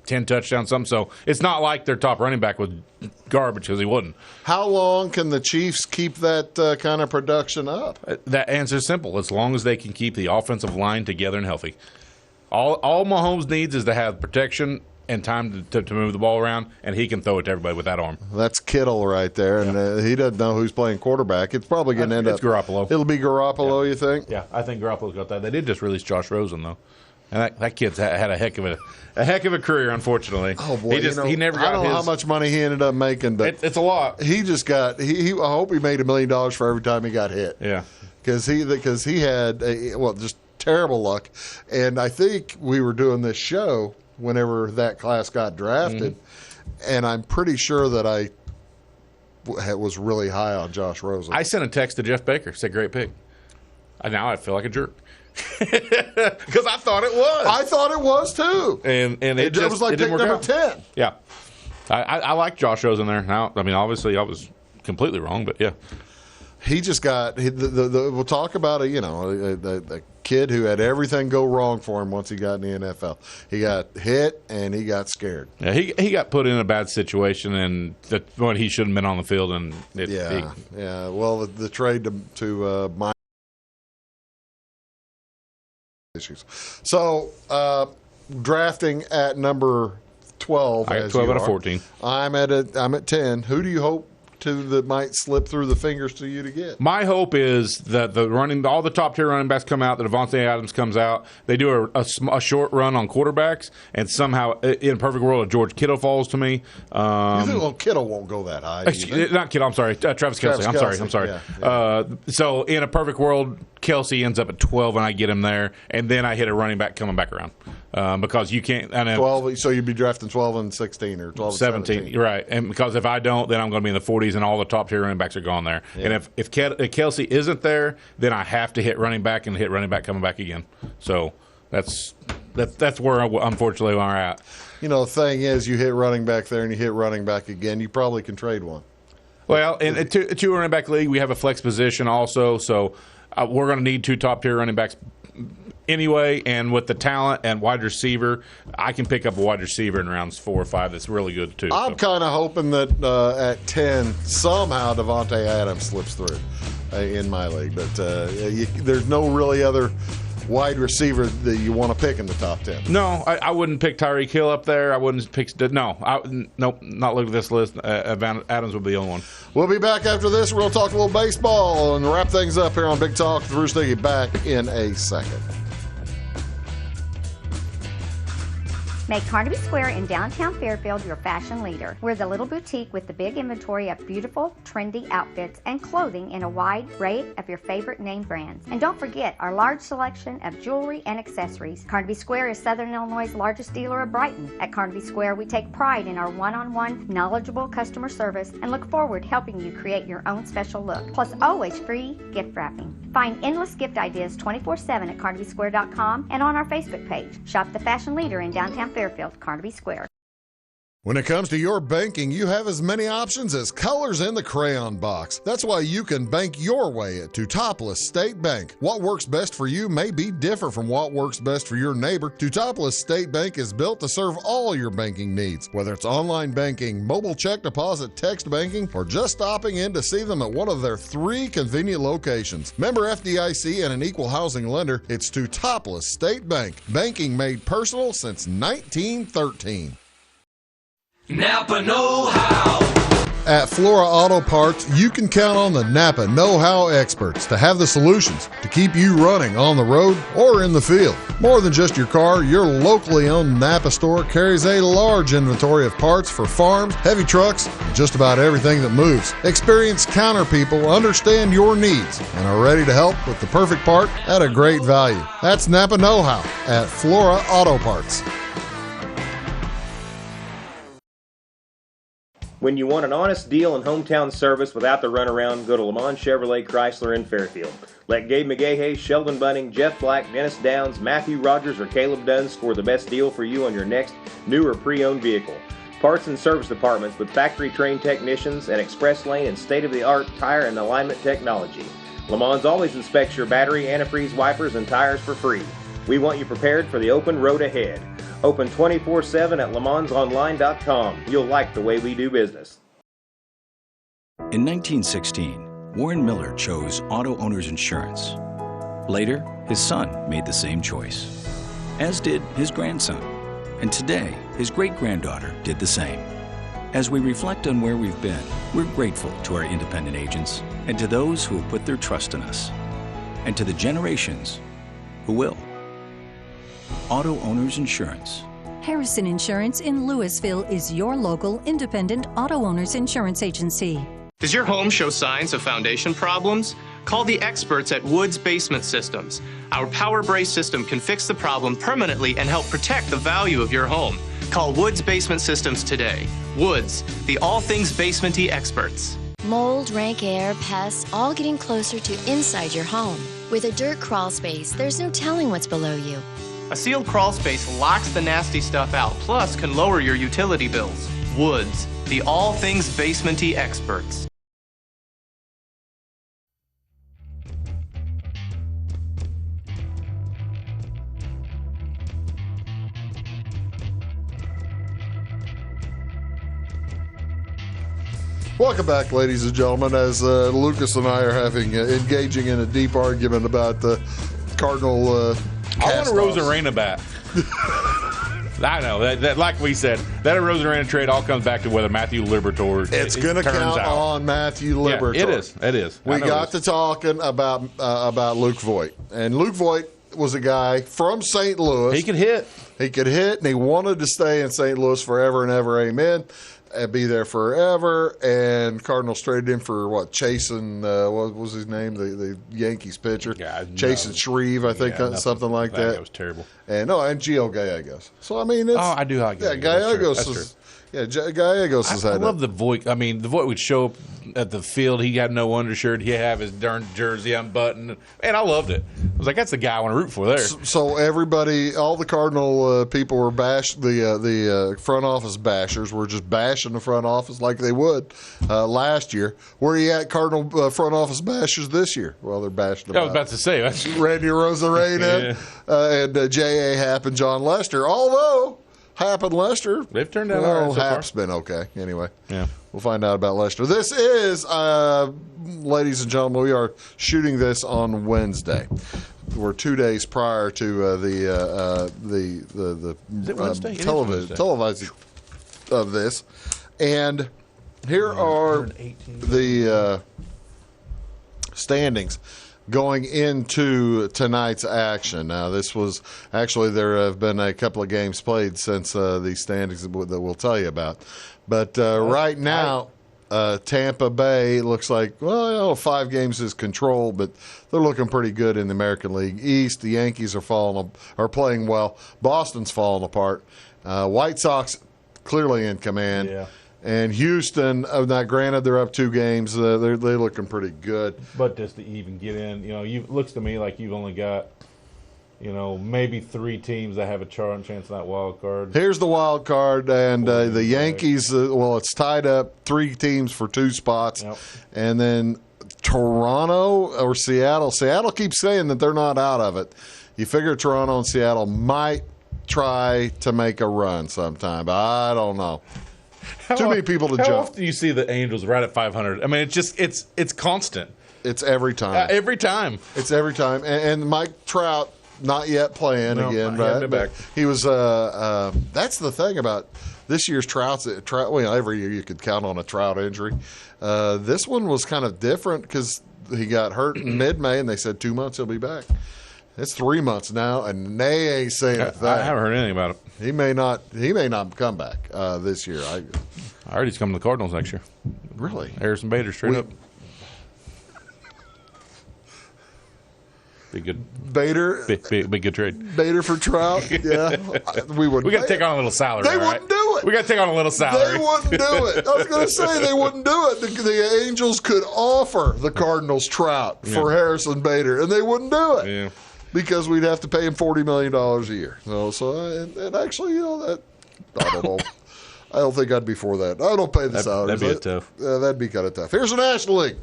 10 touchdowns, something. So it's not like their top running back was garbage, because he wouldn't. How long can the Chiefs keep that kind of production up? That answer is simple. As long as they can keep the offensive line together and healthy. All Mahomes needs is to have protection and time to move the ball around, and he can throw it to everybody with that arm. That's Kittle right there, and he doesn't know who's playing quarterback. It's probably going to end up. It's Garoppolo. It'll be Garoppolo, you think? Yeah, I think Garoppolo's got that. They did just release Josh Rosen, though. And that kid's had a heck of a career, unfortunately. Oh boy, he never got I don't know how much money he ended up making, but it's a lot. He just got. I hope he made $1 million for every time he got hit. Yeah, because he had just terrible luck, and I think we were doing this show whenever that class got drafted, and I'm pretty sure that I was really high on Josh Rosen. I sent a text to Jeff Baker, said great pick. Now I feel like a jerk. Because I thought it was. I thought it was too. And it was like pick number 10. Yeah. I like Josh Rosen there. Now, I mean, obviously I was completely wrong, but yeah. He just got we'll talk about a kid who had everything go wrong for him once he got in the NFL. He got hit and he got scared. Yeah, he got put in a bad situation, and when he shouldn't have been on the field. And Well, the trade to my issues. So drafting at number 12. I got 12 out of 14. I'm at 10. Who do you hope that might slip through the fingers to you to get? My hope is that all the top tier running backs come out, that Devontae Adams comes out. They do a short run on quarterbacks, and somehow, in a perfect world, a George Kittle falls to me. You think Kittle won't go that high? Not Kittle. I'm sorry, Travis Kelce. I'm sorry. Yeah. So in a perfect world, Kelce ends up at 12, and I get him there, and then I hit a running back coming back around. Because you can't. 12. So you'd be drafting 12 and 16 or 12 and 17. Right. And because if I don't, then I'm going to be in the 40s, and all the top tier running backs are gone there. Yeah. And if Kelce isn't there, then I have to hit running back and hit running back coming back again. So that's where unfortunately we're at. The thing is, you hit running back there and you hit running back again, you probably can trade one. Well, in a two running back league, we have a flex position also, so we're going to need two top tier running backs anyway, and with the talent and wide receiver, I can pick up a wide receiver in rounds 4 or 5 that's really good too. I'm kind of hoping that at 10 somehow Devontae Adams slips through in my league, but there's no really other wide receiver that you want to pick in the top 10. No, I wouldn't pick Tyreek Hill up there. I wouldn't pick nope, not looking at this list. Adams would be the only one. We'll be back after this. We'll talk a little baseball and wrap things up here on Big Talk with Bruce Dickey. Back in a second. Make Carnaby Square in downtown Fairfield your fashion leader. We're the little boutique with the big inventory of beautiful, trendy outfits and clothing in a wide array of your favorite name brands. And don't forget our large selection of jewelry and accessories. Carnaby Square is Southern Illinois' largest dealer of Brighton. At Carnaby Square, we take pride in our one-on-one, knowledgeable customer service and look forward to helping you create your own special look. Plus, always free gift wrapping. Find endless gift ideas 24/7 at carnabysquare.com and on our Facebook page. Shop the fashion leader in downtown Fairfield, Carnaby Square. When it comes to your banking, you have as many options as colors in the crayon box. That's why you can bank your way at Teutopolis State Bank. What works best for you may be different from what works best for your neighbor. Teutopolis State Bank is built to serve all your banking needs, whether it's online banking, mobile check deposit, text banking, or just stopping in to see them at one of their 3 convenient locations. Member FDIC and an equal housing lender, it's Teutopolis State Bank. Banking made personal since 1913. Napa know-how. At Flora Auto Parts, you can count on the Napa know-how experts to have the solutions to keep you running on the road or in the field. More than just your car, your locally owned Napa store carries a large inventory of parts for farms, heavy trucks, and just about everything that moves. Experienced counter people understand your needs and are ready to help with the perfect part at a great value. That's Napa know-how at Flora Auto Parts. When you want an honest deal and hometown service without the runaround, go to Lamont Chevrolet Chrysler in Fairfield. Let Gabe McGahey, Sheldon Bunning, Jeff Black, Dennis Downs, Matthew Rogers, or Caleb Dunn score the best deal for you on your next new or pre-owned vehicle. Parts and service departments with factory-trained technicians and express lane and state-of-the-art tire and alignment technology. Lamont's always inspects your battery, antifreeze wipers, and tires for free. We want you prepared for the open road ahead. Open 24/7 at lemonsonline.com. You'll like the way we do business. In 1916, Warren Miller chose Auto Owners Insurance. Later, his son made the same choice, as did his grandson. And today, his great-granddaughter did the same. As we reflect on where we've been, we're grateful to our independent agents and to those who have put their trust in us, and to the generations who will. Auto Owners Insurance. Harrison Insurance in Louisville is your local independent auto owners insurance agency. Does your home show signs of foundation problems? Call the experts at Woods Basement Systems. Our Power Brace system can fix the problem permanently and help protect the value of your home. Call Woods Basement Systems today. Woods, the all things basement-y experts. Mold, rank air, pests, all getting closer to inside your home. With a dirt crawl space, there's no telling what's below you. A sealed crawl space locks the nasty stuff out, plus can lower your utility bills. Woods, the all things basement-y experts. Welcome back, ladies and gentlemen, as Lucas and I are engaging in a deep argument about the Cardinal I want a Rosarena bat. I know that, like we said, that Rosarena trade all comes back to whether Matthew Liberatore. It's going to count on Matthew Liberatore. Yeah, it is. We got to talking about Luke Voigt, and Luke Voigt was a guy from St. Louis. He could hit, and he wanted to stay in St. Louis forever and ever. Amen. Be there forever, and Cardinals traded him for what? Chasen, what was his name? The Yankees pitcher, Chasen Shreve, I think, something like that. That was terrible. And Gio Gallegos. So I mean, I do like Gallegos. Gallegos has had. I love the Voigt. I mean, the Voigt would show up at the field. He had no undershirt. He'd have his darn jersey unbuttoned, and I loved it. I was like, that's the guy I want to root for there. So everybody, all the Cardinal people were bashed. The front office bashers were just bashing the front office like they would last year. Where are you at, Cardinal front office bashers this year? Well, they're bashing. I was about to say Randy Rosarena and J.A. Happ and John Lester. Although Happ and Lester, they've turned out all right so Happ's far. been okay. Anyway, yeah, we'll find out about Lester. This is, ladies and gentlemen, we are shooting this on Wednesday. We're 2 days prior to the televising of this, and here are the standings going into tonight's action. Now, this was actually, there have been a couple of games played since these standings that we'll tell you about. But right now, Tampa Bay looks like, 5 games is controlled, but they're looking pretty good in the American League East. The Yankees are playing well. Boston's falling apart. White Sox clearly in command. Yeah. And Houston, now granted they're up 2 games, they're looking pretty good. But just to even get in, it looks to me like you've only got, maybe 3 teams that have a chance in that wild card. Here's the wild card, and the Yankees, it's tied up 3 teams for 2 spots. Yep. And then Toronto or Seattle. Seattle keeps saying that they're not out of it. You figure Toronto and Seattle might try to make a run sometime, but I don't know. Too many people to jump. How often do you see the Angels right at 500? I mean, it's constant. It's every time. Every time. It's every time. And Mike Trout not yet playing again, right? Back. He was. That's the thing about this year's Trout. Every year you could count on a Trout injury. This one was kind of different because he got hurt in mid-May, and they said 2 months he'll be back. It's 3 months now, and they ain't saying a thing. I haven't heard anything about it. He may not come back this year. I heard he's coming to the Cardinals next year. Really? Harrison Bader straight up. Be good. Bader. Big good trade. Bader for Trout. Yeah, we would. We got to take on a little salary. They wouldn't do it. We got to take on a little salary. They wouldn't do it. I was going to say they wouldn't do it. The Angels could offer the Cardinals Trout for Harrison Bader, and they wouldn't do it. Yeah. Because we'd have to pay him $40 million a year. And actually, that I don't know. I don't think I'd be for that. I don't pay the salaries. That'd be tough. That'd be kind of tough. Here's the National League.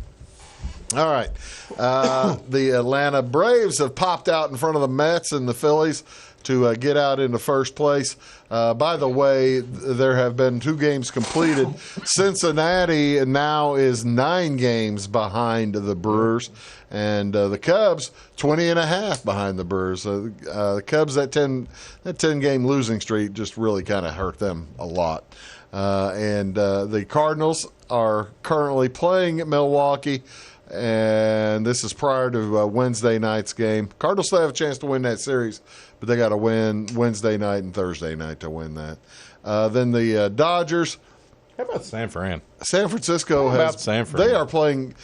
All right. The Atlanta Braves have popped out in front of the Mets and the Phillies to get out into first place. By the way, there have been 2 games completed. Cincinnati now is 9 games behind the Brewers. And the Cubs, 20.5 behind the Brewers. The Cubs, that 10-game losing streak just really kind of hurt them a lot. And the Cardinals are currently playing at Milwaukee, and this is prior to Wednesday night's game. Cardinals still have a chance to win that series, but they got to win Wednesday night and Thursday night to win that. Then the Dodgers. How about San Fran? San Francisco about San Fran? They are playing.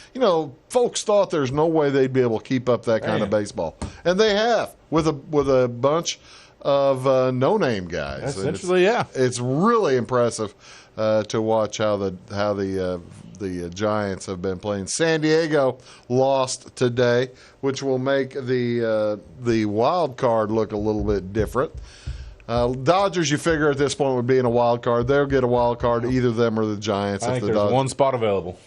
Folks thought there's no way they'd be able to keep up that kind of baseball, and they have with a bunch of no-name guys. Essentially, it's really impressive to watch how the Giants have been playing. San Diego lost today, which will make the wild card look a little bit different. Dodgers, you figure at this point would be in a wild card. They'll get a wild card, either them or the Giants. I think there's one spot available.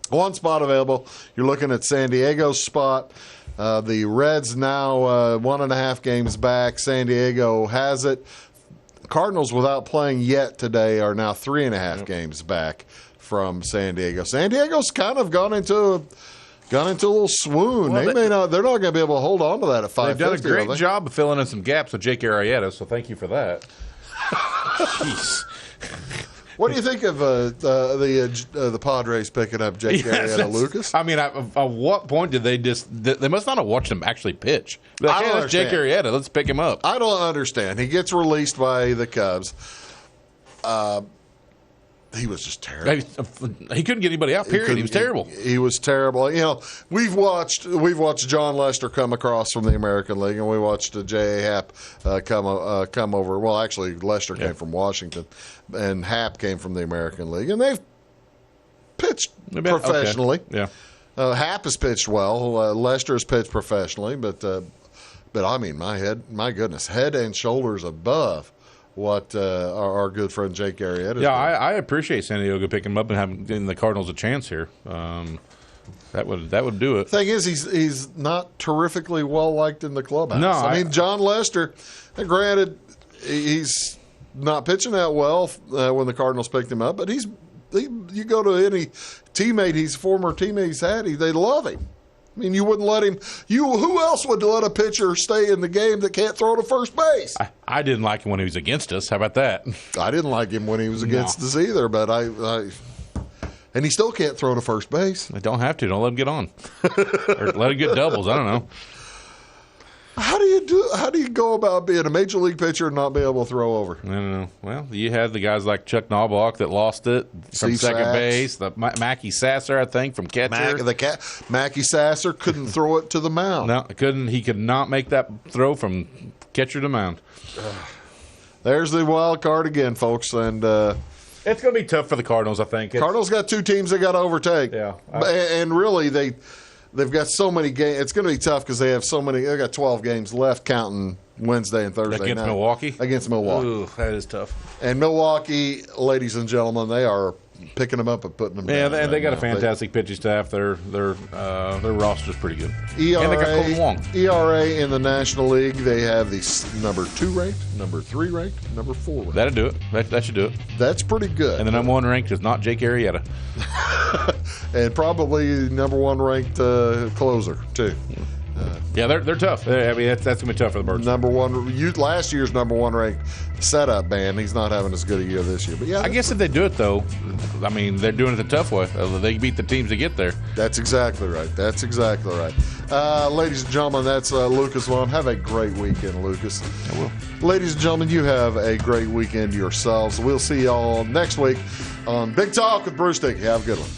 One spot available. You're looking at San Diego's spot. The Reds now 1.5 games back. San Diego has it. Cardinals, without playing yet today, are now 3.5 games back from San Diego. San Diego's kind of gone into a little swoon. Well, they're not going to be able to hold on to that at 550. They've done a great job of filling in some gaps with Jake Arrieta, so thank you for that. Jeez. What do you think of the Padres picking up Jake Arrieta, Lucas? I mean, at what point did they must not have watched him actually pitch. Like, I don't understand. Jake Arrieta, let's pick him up. I don't understand. He gets released by the Cubs. He was just terrible. He couldn't get anybody out, period. He was terrible. He was terrible. We've watched John Lester come across from the American League, and we watched J.A. Happ come over. Well, actually, Lester came from Washington, and Happ came from the American League, and they've pitched professionally. Okay. Yeah. Happ has pitched well. Lester has pitched professionally, but I mean, my goodness, head and shoulders above what our good friend Jake Arrieta. Yeah, I appreciate San Diego picking him up and giving the Cardinals a chance here. That would do it. Thing is, he's not terrifically well liked in the clubhouse. No, I mean, John Lester. Granted, he's not pitching that well when the Cardinals picked him up, but you go to any former teammate he's had, they love him. I mean, you wouldn't let him. Who else would let a pitcher stay in the game that can't throw to first base? I didn't like him when he was against us. How about that? I didn't like him when he was against us either, but and he still can't throw to first base. I don't have to. Don't let him get on, or let him get doubles. I don't know. How do you go about being a major league pitcher and not be able to throw over? I don't know. Well, you had the guys like Chuck Knobloch that lost it from second base. The Mackie Sasser, I think, from catcher. Mackie Sasser couldn't throw it to the mound. No, couldn't. He could not make that throw from catcher to mound. There's the wild card again, folks, and it's going to be tough for the Cardinals. I think Cardinals got 2 teams they got to overtake. Yeah, and really They've got so many games. It's going to be tough because they have so many. They've got 12 games left, counting Wednesday and Thursday against night. Milwaukee. Against Milwaukee. Ooh, that is tough. And Milwaukee, ladies and gentlemen, they are picking them up and putting them down. Yeah, they got a fantastic pitching staff. Their roster's pretty good. ERA, and they got Colton Wong. ERA in the National League, they have the number 2 ranked, number 3 ranked, number 4 ranked. That'll do it. That should do it. That's pretty good. And the number 1 ranked is not Jake Arrieta. And probably number 1 ranked closer too. Yeah, they're tough. I mean, that's gonna be tough for the Birds. Number 1, last year's number 1 ranked setup man. He's not having as good a year this year. But yeah, I guess if they do it though, I mean, they're doing it the tough way. They beat the teams to get there. That's exactly right. Ladies and gentlemen, that's Lucas Vaughan. Have a great weekend, Lucas. I will. Ladies and gentlemen, you have a great weekend yourselves. We'll see y'all next week on Big Talk with Bruce Dickey. Have a good one.